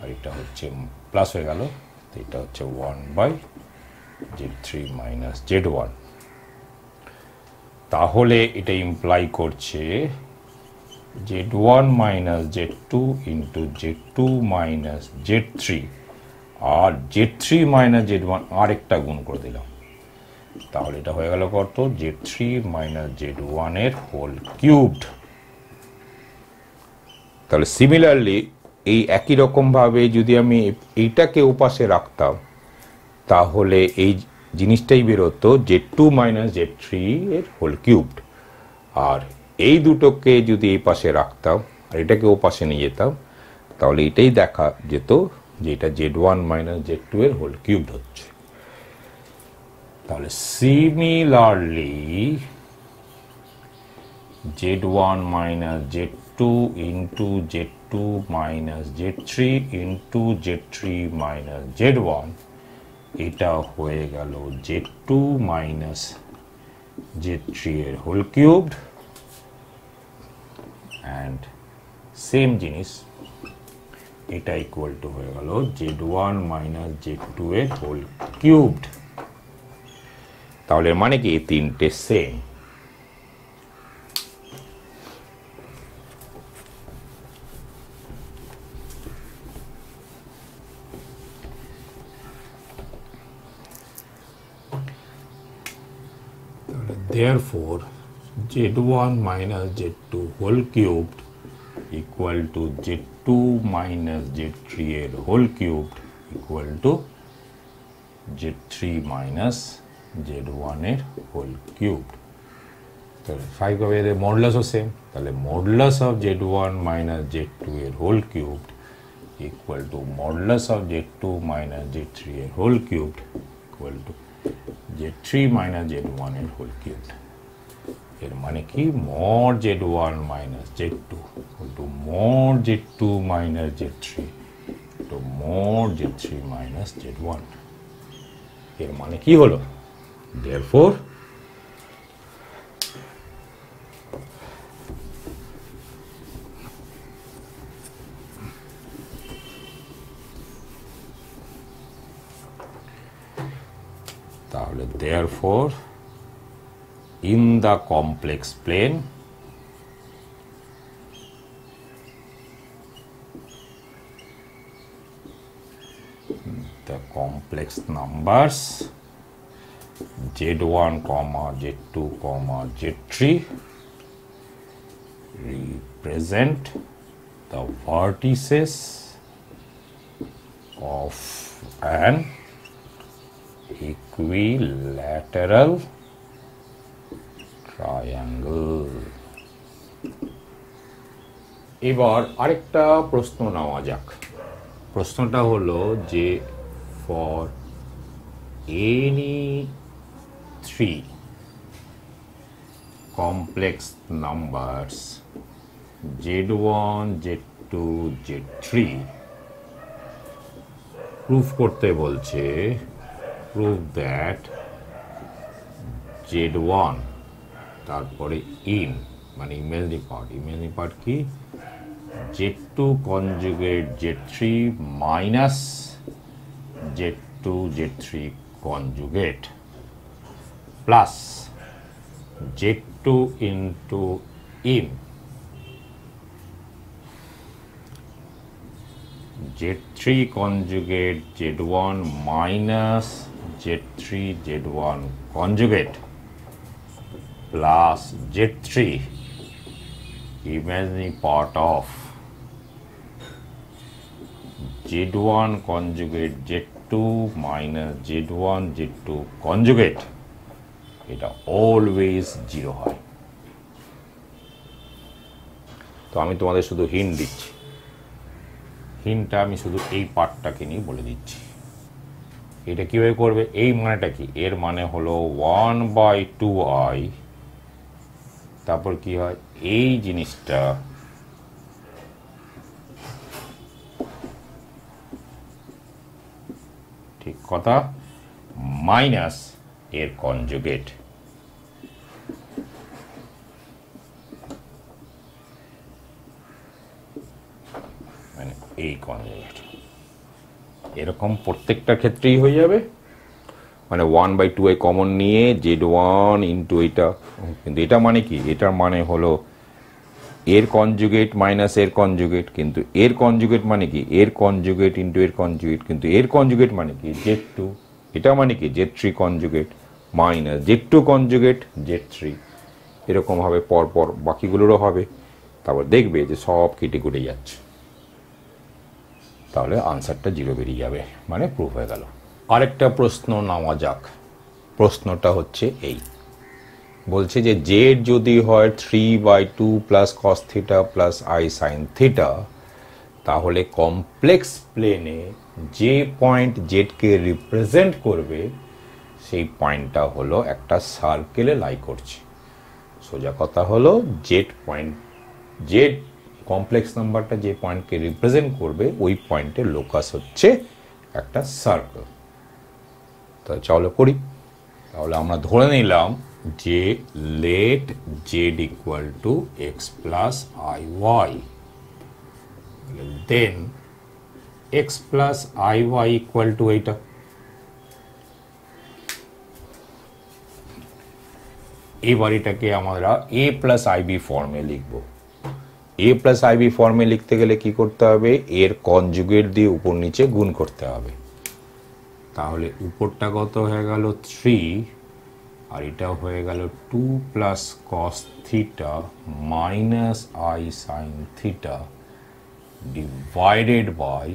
আর এটা হচ্ছে প্লাস হয়ে গেল, তো এটা হচ্ছে 1 by Z3 minus Z1। তাহলে এটা ইমপ্লাই করছে Z1 minus Z2 into Z2 minus Z3 আর Z3 minus Z1 আরেকটা গুণ করে দিলাম, তাহলে এটা হয়ে গেল কত, Z3 minus Z1 এর হোল কিউবড। তাহলে সিমিলারলি এই একই রকম ভাবে যদি আমি এইটাকে ওপাশে রাখতাম তাহলে এই জিনিসটাই বেরোতো Z2 minus Z3 এর হোল কিউবড, আর এই দুটোকে যদি এই পাশে রাখতাম আর এটাকে ওপাশে নিয়ে যেতাম তাহলে এটাই দেখা যেত যে এটা Z1 minus Z2 এর হোল কিউবড হচ্ছে। তাহলে similarly Z1 minus Z2 into z2 minus z3 into z3 minus z1, এটা হয়ে গেল z2 minus z3 এর হোল কিউবড, অ্যান্ড সেম জিনিস এটা ইকুয়াল টু হয়ে গেল z1 minus z2 এর হোল কিউবড। তাহলে মানে কি এই তিনটে same. Therefore, z1 minus z2 whole cubed equal to z2 minus z3 এর whole cubed equal to z3 minus z1 এর whole cubed. তাহলে 5 হবে এদের মডুলাসও সেম, তাহলে modulus of z1 minus z2 এর whole cubed equal to modulus of z2 minus z3 এর whole cubed equal to z3 minus z1 এর whole cubed. এর মানে কি mod z1 minus z2 to mod z2 minus z3 to mod z3 minus z1। এর মানে কি হলো? therefore তাহলে therefore in the complex plane the complex numbers z1 comma z2 comma z3 represent the vertices of an equilateral triangle। এবার আরেকটা প্রশ্ন নেওয়া যাক। প্রশ্নটা হলো যে for any three complex numbers z1 z2 z3 proof করতে বলছে prove that z1 তারপরে in মানে ইমেজিনারি পার্ট কি z2 conjugate z3 minus z2 z3 conjugate plus z2 into in z3 conjugate z1 minus z3 z1 conjugate plus z3 imaginary part of z1 conjugate z2 minus z1 z2 conjugate এটা always 0 হয়। তো আমি তোমাদের শুধু hint দিচ্ছি, হিন্টটা আমি শুধু এই পার্টটাকে নিয়ে বলে দিচ্ছি। এটা কিভাবে করবে? এই মানেটা কি? এর মানে হলো 1/2i, তারপর কি হয় এই জিনিসটা ঠিক কথা মাইনাস এর কনজুগেট, মানে এই কনজুগেট এরকম প্রত্যেকটা ক্ষেত্রেই হয়ে যাবে। মানে 1/2 কমন নিয়ে z1 ইন্টু এটা, কিন্তু এটা মানে কি? এটার মানে হলো এর কনজুগেট মাইনাস এর কনজুগেট, কিন্তু এর কনজুগেট মানে কি? এর কনজুগেট ইন্টু এর কনজুগেট, কিন্তু এর কনজুগেট মানে কি? z2। এটা মানে কি? z3 conjugate minus z2 conjugate z3। এরকম হবে পরপর বাকিগুলোরও হবে, তারপর দেখবে যে সব কেটে কুটে যাচ্ছে, তাহলে আনসারটা 0 বেরিয়ে যাবে, মানে প্রুফ হয়ে গেল। আরেকটা প্রশ্ন নেওয়া যাক। প্রশ্নটা হচ্ছে এই, বলছে যে জেড যদি হয় 3/2 plus cos theta plus I sine theta, তাহলে কমপ্লেক্স প্লেনে যে পয়েন্ট জেডকে রিপ্রেজেন্ট করবে সেই পয়েন্টটা হলো একটা সার্কেলে লাই করছে। সোজা কথা হলো জেড পয়েন্ট, জেড কমপ্লেক্স নাম্বারটা যে পয়েন্টকে রিপ্রেজেন্ট করবে ওই পয়েন্টের লোকাস হচ্ছে একটা সার্কেল। তো চলো করি। তাহলে আমরা ধরে নিলাম যে let z equal to x plus i y, then x plus i y equal to এইটা। এবার এটাকে আমরা এ প্লাস আইবি ফর্মে লিখব। এ প্লাস আইবি ফর্মে লিখতে গেলে কি করতে হবে, এর কনজুগেট দিয়ে উপর নিচে গুণ করতে হবে। তাহলে উপরটা কত হয়ে গেল 3, আর এটা হয়ে গেল 2 plus cos theta minus i sine theta divided by,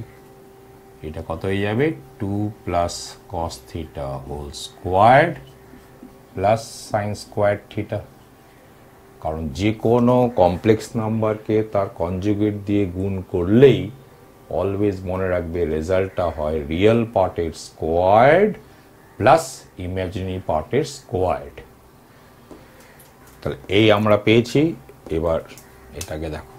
এটা কত হয়ে যাবে 2 plus cos theta whole squared plus sine square theta. কারণ যে কোনো কমপ্লেক্স নাম্বারকে তার কনজুগেট দিয়ে গুণ করলেই অলওয়েজ মনে রাখবে রেজাল্টটা হয় রিয়েল পার্টের স্কোয়ার্ড প্লাস ইমাজিনারি পার্টের স্কোয়ার্ড। তাহলে এই আমরা পেয়েছি। এবার এটাকে দেখো,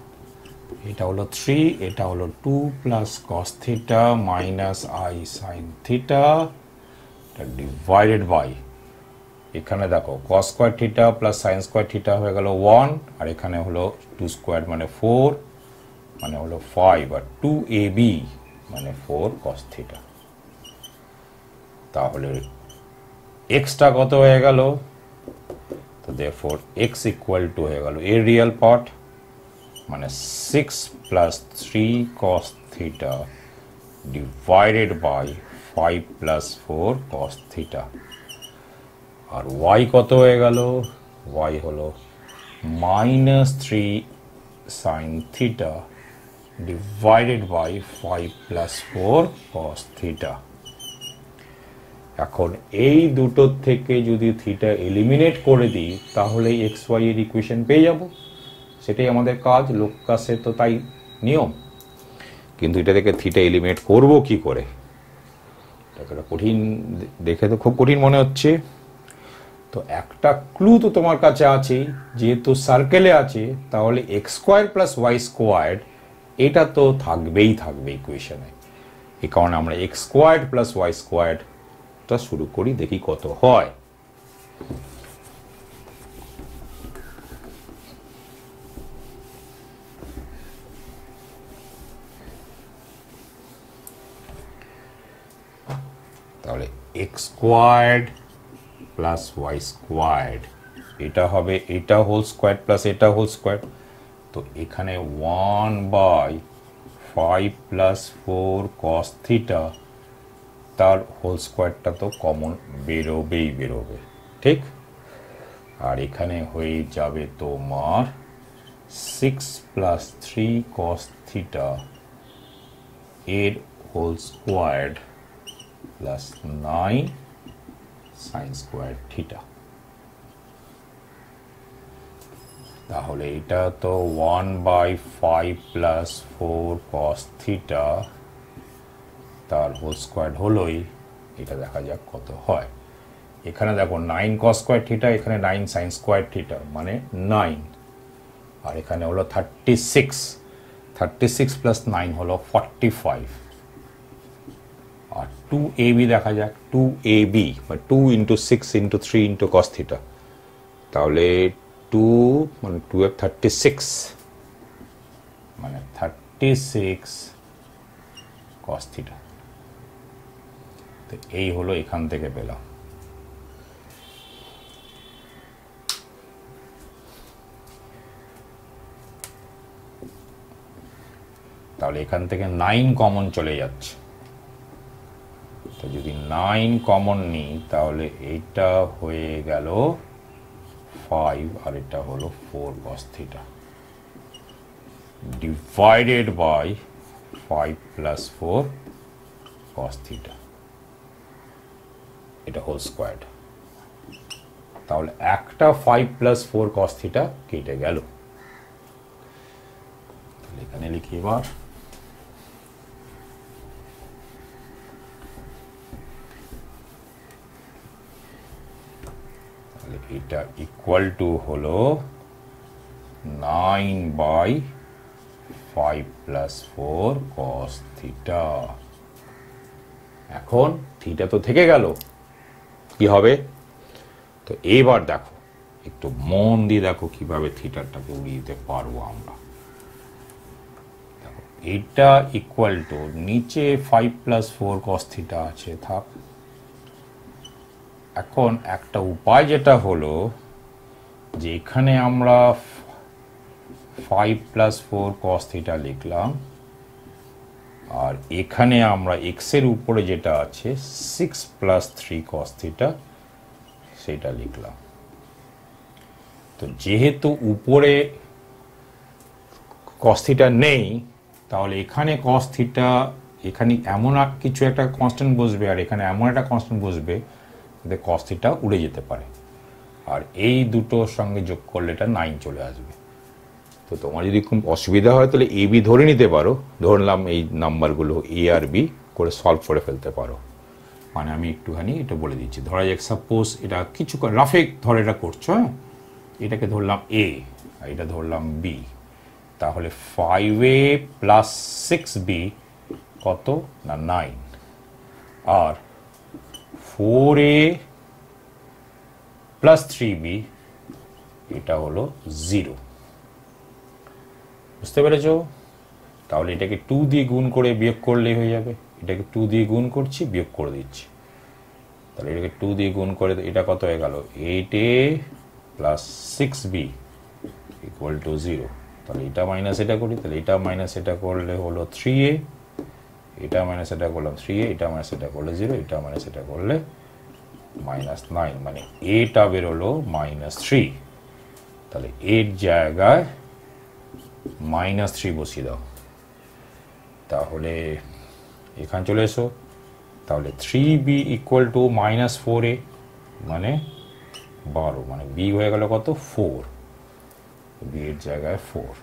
এটা হলো 3, এটা হলো 2 plus cos theta minus i sine theta divided by, এখানে দেখো cos square theta plus sine square theta হয়ে গেল 1, আর এখানে হলো 2 স্কোয়ার মানে 4 মানে হলো 5, আর 2ab মানে 4 কস থিটা। তাহলে এক্সটা কত হয়ে গেল, তো দেয়ারফর এক্স ইকুয়াল টু হয়ে গেল এর রিয়েল পার্ট মানে 6 plus 3 cos theta divided by 5 plus 4 cos theta. আর y কত হয়ে গেল, y হলো minus 3 sine theta divided by 5 plus 4 cos theta. এখন এই দুটোর থেকে যদি থিটা এলিমিনেট করে দিই তাহলে এক্স ওয়াই এর ইকুয়েশন পেয়ে যাব। সেটাই আমাদের কাজ, লোকাসে তো তাই নিয়ম। কিন্তু এটা থেকে থিটা এলিমিনেট করব কি করে, এটা কঠিন, দেখে তো খুব কঠিন মনে হচ্ছে। তো একটা ক্লু তো তোমার কাছে আছে, যেহেতু সার্কেলে আছে তাহলে x square plus y square এটা তো থাকবেই থাকবে ইকুয়েশনে। এই কারণে আমরা এক্স স্কোয়ার প্লাস ওয়াই স্কোয়ারটা শুরু করি, দেখি কত হয়। তাহলে x squared plus y squared এটা হবে এটা হোল স্কোয়ার প্লাস এটা হোল স্কোয়ার। তো এখানে 1/5 প্লাস 4 কস থিটা তার হোল স্কোয়ারটা তো কমন বেরোবে, ঠিক। আর এখানে হয়ে যাবে তোমার 6 প্লাস 3 কস থিটা এর whole square plus 9 sine square theta. তাহলে এটা তো 1/5 প্লাস 4 কস থিটা তার হোল স্কোয়ার হলোই, এটা দেখা যাক কত হয়। এখানে দেখো 9 কস স্কোয়ার থিটা, এখানে 9 সাইন স্কোয়ার থিটা মানে 9, আর এখানে হলো 36 প্লাস 9 হলো 45, আর 2ab দেখা যাক, 2ab বা 2 into 6 into 3 into cos theta, তাহলে 2 মানে 2 এর 36 মানে 36 কস থিটা। তো এই হলো এখান থেকে পেলাম। তাহলে এখান থেকে 9 কমন চলে যাচ্ছে। তো যদি 9 কমন নিই তাহলে এইটা হয়ে গেল 5 আর এটা হলো 4 cos theta divided by 5 plus 4 cos theta, এটা হোল স্কোয়ার। তাহলে একটা 5 প্লাস 4 cos থিটা কেটে গেল। তাহলে এখানে লিখি এবার এটা ইকুয়াল টু হলো 9/5 5 প্লাস 4 cos থিটা। এখন থিটা তো থেকে গেল, কি হবে? তো এবার দেখো, একটু মন দিয়ে দেখো কিভাবে থিটাটাকে উড়িয়ে দিতে পারবো আমরা। দেখো, এটা ইকুয়াল টু নিচে 5 প্লাস 4 cos থিটা আছে, থাক। এখন একটা উপায় যেটা হলো যে এখানে আমরা 5 প্লাস 4 cos থিটা লিখলাম, আর এখানে আমরা x এর উপরে যেটা আছে 6 প্লাস 3 cos থিটা সেটা লিখলাম। তো যেহেতু উপরে cos থিটা নেই, তাহলে এখানে cos থিটা, এখানে এমন কিছু একটা কনস্ট্যান্ট বসবে আর এখানে এমন একটা কনস্ট্যান্ট বসবে যাতে cos থিটা উড়ে যেতে পারে, আর এই দুটোর সঙ্গে যোগ করলে এটা 9 চলে আসবে। তো তোমার যদি খুব অসুবিধা হয় তাহলে এ বি ধরে নিতে পারো, ধরলাম এই নাম্বারগুলো এ আর বি করে সলভ করে ফেলতে পারো। মানে আমি একটুখানি এটা বলে দিচ্ছি, ধরা যাক সাপোজ এটা কিছু রাফে ধরে এটা করছো, হ্যাঁ, এটাকে ধরলাম এ আর এটা ধরলাম বি, তাহলে 5a প্লাস 6b কত না 9, আর 4a প্লাস 3b এটা হলো 0। বুঝতে পেরেছো? তাহলে এটাকে 2 দিয়ে গুণ করে বিয়োগ করলেই হয়ে যাবে। এটাকে 2 দিয়ে গুণ করছি, বিয়োগ করে দিচ্ছি। তাহলে এটাকে 2 দিয়ে গুণ করে এটা কত হয়ে গেল? 8a plus 6b equal to 0। তাহলে এটা মাইনাস এটা করি, তাহলে এটা মাইনাস এটা করলে হলো 3a, এটা মাইনাস এটা করলাম 3a, এটা মাইনাস এটা করলে 0, এটা মাইনাস এটা করলে মাইনাস 9, মানে এটা বেরোলো -3। তাহলে এর জায়গায় -3 বসিয়ে দাও। তাহলে এখানে চলে এসো, তাহলে 3b ইকুয়াল টু -4a মানে 12, মানে b হয়ে গেল কত? 4। b এর জায়গায় 4।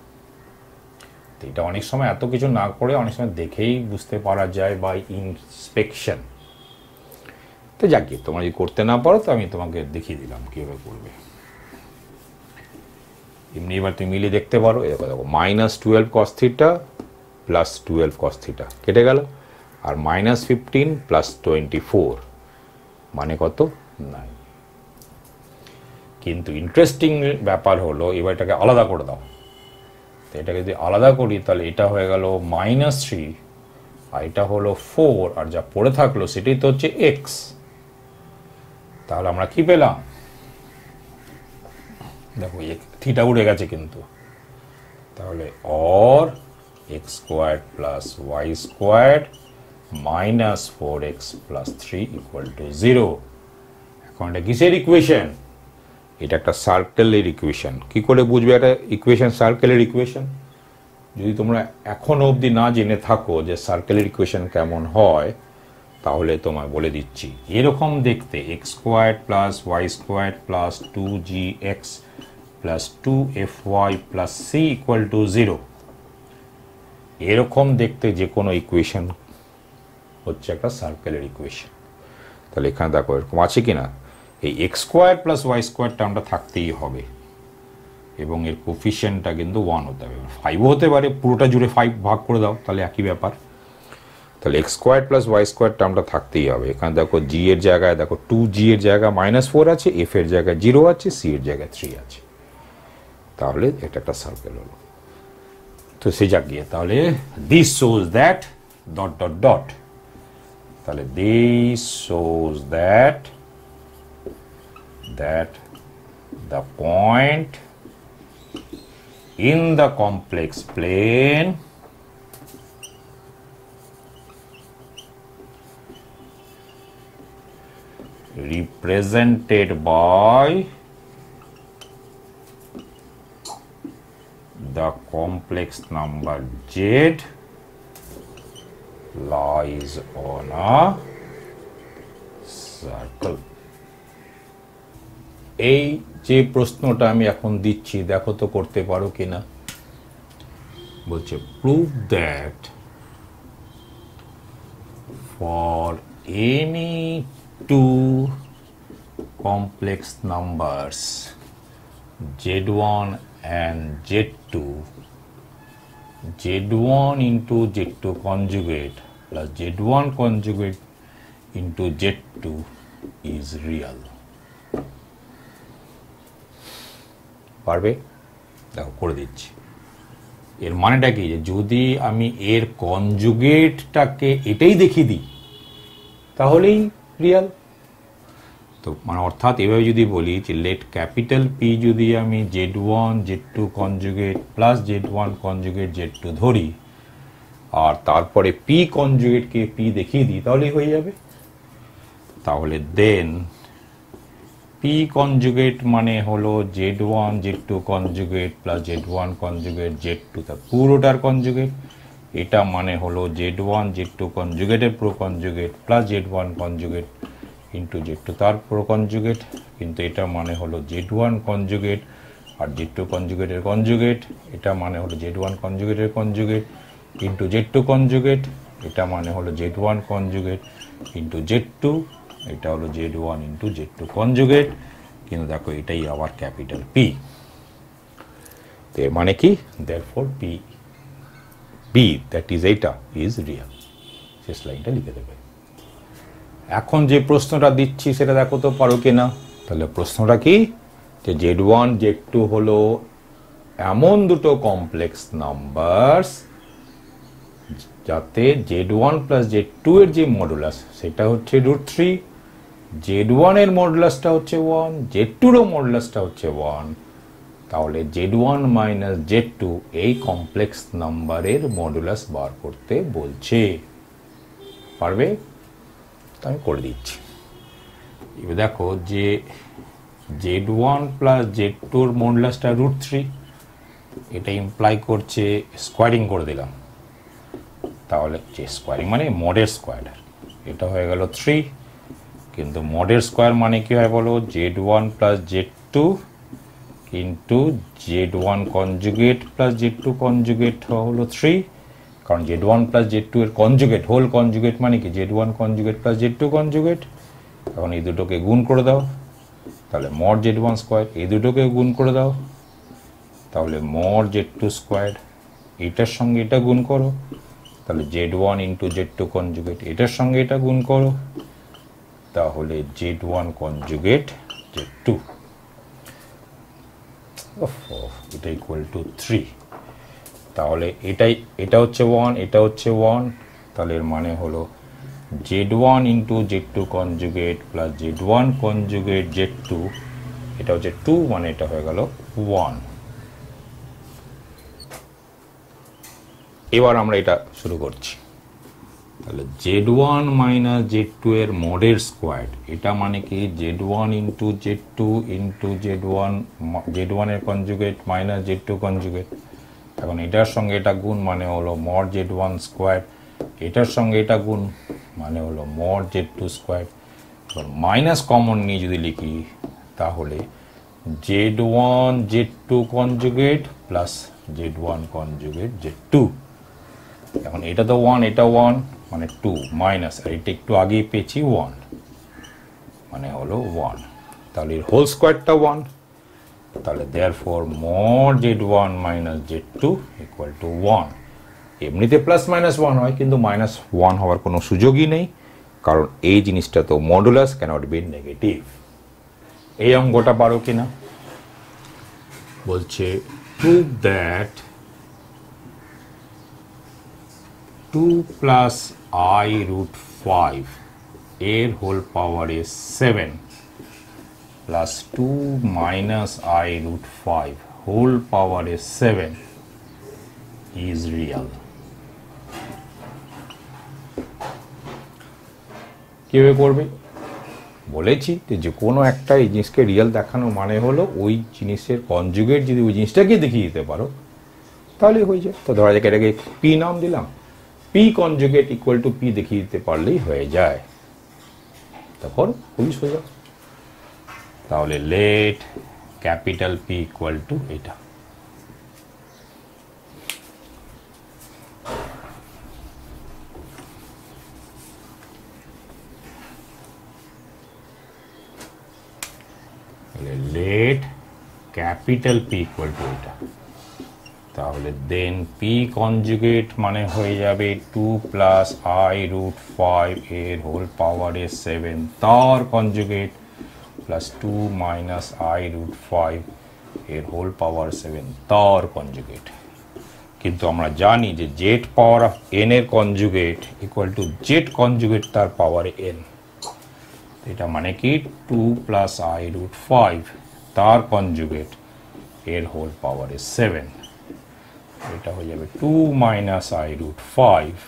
তো এটা অনেক সময় এত কিছু না করে অনেক সময় দেখেই বুঝতে পারা যায় বাই ইন্সপেকশন। তো যাক, তোমরা যদি করতে না পারো তো আমি তোমাকে দেখিয়ে দিলাম কীভাবে করবে। এমনি এবার তুমি মিলিয়ে দেখতে পারো। এরকম দেখো, -12 cos theta plus 12 cos theta কেটে গেল, আর -15 প্লাস 24 মানে কত? 9। কিন্তু ইন্টারেস্টিং ব্যাপার হলো এবার এটাকে আলাদা করে দাও। তো এটাকে যদি আলাদা করি তাহলে এটা হয়ে গেল -3, আর এটা হলো 4, আর যা পড়ে থাকলো সেটাই তো হচ্ছে x। তাহলে আমরা কি পেলাম? দেখো থিটা উড়ে গেছে কিন্তু, তাহলে or x square plus y square minus 4x plus 3 equal to 0। এখন এটা কিসের ইকুয়েশন? এটা একটা সার্কেলের ইকুয়েশন। কি করে বুঝবে একটা ইকুয়েশন সার্কেলের ইকুয়েশন? যদি তোমরা এখনো অবধি না জেনে থাকো যে সার্কেলের ইকুয়েশন কেমন হয়, তাহলে তোমায় বলে দিচ্ছি। এরকম দেখতে x square plus y square plus 2gx plus 2fy plus c equal to 0, এরকম দেখতে যে কোনো ইকুয়েশন হচ্ছে একটা সার্কেলের ইকুয়েশন। তাহলে এখানে দেখো এরকম আছে কিনা, এই x square plus y square টার্মটা থাকতেই হবে এবং এর কোফিশিয়েন্টটা কিন্তু 1 হতে হবে। 5ও হতে পারে, পুরোটা জুড়ে 5 ভাগ করে দাও তাহলে একই ব্যাপার। তাহলে x square plus y square টার্মটা থাকতেই হবে। এখানে দেখো জি এর জায়গায় দেখো 2g এর জায়গায় -4 আছে, এফ এর জায়গায় 0 আছে, সি এর জায়গায় 3 আছে। তাহলে এটা একটা সার্কেল হলো। তো সে যাক গিয়ে, তাহলে this shows that dot dot dot, তাহলে this shows that the point in the complex plane represented by the complex number z lies on a circle. এই যে প্রশ্নটা আমি এখন দিচ্ছি দেখো তো করতে পারো কিনা। বলছে prove that for any two complex numbers z1 and z2, z1 into z2 conjugate plus z1 conjugate into z2 is real. পারবে? দেখো করে দিচ্ছি। এর মানেটা কি, যে যদি আমি এর কনজুগেটটাকে এটাই দেখিয়ে দিই তাহলেই রিয়াল। তো মানে অর্থাৎ এভাবে যদি বলি যে লেট ক্যাপিটাল পি যদি আমি z1 z2 conjugate plus z1 conjugate z2 ধরি আর তারপরে পি কনজুগেটকে পি দেখিয়ে দিই তাহলেই হয়ে যাবে। তাহলে দেন পি কনজুগেট মানে হলো z1 z2 conjugate plus z1 conjugate z2 তার পুরোটার কনজুগেট। এটা মানে হলো z1 z2 কনজুগেটের পুরো conjugate plus z1 conjugate into z2 তার পুরো কনজুগেট। কিন্তু এটা মানে হলো z1 কনজুগেট আর z2 কনজুগেটের কনজুগেট। এটা মানে হলো z1 কনজুগেটের conjugate into z2 conjugate. এটা মানে হলো z1 কনজুগেট ইন্টু z2। এটা হলো z1 ইন্টু z2 কনজুগেট। কিন্তু দেখো এটাই আবার ক্যাপিটাল পি। তো এর মানে কি, therefore P B that is এইটা ইজ রিয়াল। শেষ লাইনটা লিখে দেবে। এখন যে প্রশ্নটা দিচ্ছি সেটা দেখো তো পারো কিনা। তাহলে প্রশ্নটা কি, যে z1 z2 হলো এমন দুটো কমপ্লেক্স নাম্বারস যাতে z1 প্লাস z2 এর যে মডুলাস সেটা হচ্ছে √3, z1 এর মডুলাসটা হচ্ছে 1, z2 এরও মডুলাসটা হচ্ছে 1। তাহলে z1 মাইনাস z2 এই কমপ্লেক্স নাম্বারের মডুলাস বার করতে বলছে। পারবে? আমি করে দিচ্ছি। এবার দেখো যে z1 প্লাস z2 এর মডুলাসটা √3, এটা ইমপ্লাই করছে স্কোয়ারিং করে দিলাম। তাহলে যে স্কোয়ারিং মানে মডের স্কোয়ার, এটা হয়ে গেল 3। কিন্তু মডের স্কোয়ার মানে কি হয় বলো, z1 plus z2 into z1 conjugate plus z2 conjugate হলো 3। কারণ z1 প্লাস z2 এর কনজুগেট, হোল কনজুগেট মানে কি z1 conjugate plus z2 conjugate. এখন এই দুটোকে গুণ করে দাও, তাহলে মড z1 স্কোয়ার। এই দুটোকে গুণ করে দাও, তাহলে মড z2 স্কোয়ার। এটার সঙ্গে এটা গুণ করো, তাহলে z1 ইন্টু z2 কনজুগেট। এটার সঙ্গে এটা গুণ করো, তাহলে z1 কনজুগেট z2। এটা ইকুয়াল টু 3। তাহলে এটা হচ্ছে 1, এটা হচ্ছে 1। তাহলে এর মানে হলো z1 into z2 conjugate plus z1 conjugate z2। এটা হচ্ছে 2, মানে এটা হয়ে গেল 1। এবার আমরা এটা শুরু করছি। তাহলে z1 মাইনাস z2 এর মডের স্কোয়ার, এটা মানে কি z1 into z2 into z1 এর কনজুগেট মাইনাস z2 কনজুগেট। এখন এটার সঙ্গে এটা গুণ মানে হলো মড z1 স্কোয়ার। এটার সঙ্গে এটা গুণ মানে হলো মড z2 স্কোয়ার। এবার মাইনাস কমন নিয়ে যদি লিখি তাহলে z1 z2 conjugate plus z1 conjugate z2। এখন এটা তো 1, এটা 1 মানে 2 মাইনাস, আর এটা একটু আগেই পেয়েছি 1 মানে হলো 1। তাহলে এর হোল স্কোয়ারটা 1। তাহলে therefore mod z1 minus z2 equal to 1। এমনিতে প্লাস মাইনাস 1 হয়, কিন্তু মাইনাস 1 হওয়ার কোনো সুযোগই নেই, কারণ এই জিনিসটা তো মডুলাস ক্যানট বি নেগেটিভ। এই অঙ্কটা পারো কিনা বলছে, prove that 2 plus I root 5 এর whole power is 7 plus 2 minus I root 5 whole power is 7 is real। কিভাবে করবে বলেছি, যে কোনো একটা এই জিনিসকে রিয়েল দেখানো মানে হলো ওই জিনিসের কনজুগেট যদি ওই জিনিসটাকে দেখিয়ে দিতে পারো তাহলে হয়ে যায়। তো ধরা যাক এটাকে পি নাম দিলাম, p conjugate equal to p দেখিয়ে দিতে পারলেই হয়ে যায়। তারপর খুবই সোজা। তাহলে let capital p equal to এটা। Let capital p equal to এটা। তাহলে দেন পি কনজুগেট মানে হয়ে যাবে 2 প্লাস আই রুট 5 এর হোল পাওয়ারে 7 তার conjugate plus 2 minus i root 5 এর হোল পাওয়ার 7 তার কনজুগেট। কিন্তু আমরা জানি যে জেড পাওয়ার অফ এন এর conjugate equal to Z conjugate তার পাওয়ারে এন। এটা মানে কি 2 প্লাস আই রুট 5 তার কনজুগেট এর হোল পাওয়ারে 7। এটা হয়ে যাবে 2 মাইনাস আই রুট 5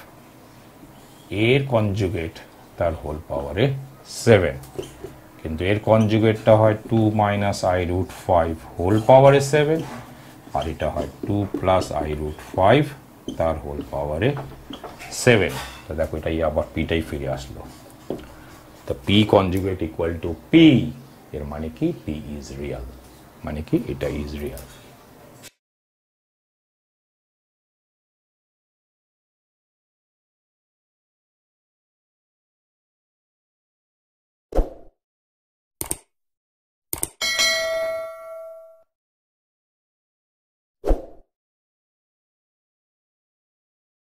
এর কনজুগেট তার হোল পাওয়ারে 7। কিন্তু এর কনজুগেটটা হয় 2 মাইনাস আই রুট 5 হোল পাওয়ারে 7, আর এটা হয় 2 প্লাস আই রুট 5 তার হোল পাওয়ারে 7। তো দেখো এটাই আবার পিটাই ফিরে আসলো। তো P conjugate equal to P, এর মানে কি পি ইজ রিয়াল, মানে কি এটা ইজ রিয়াল।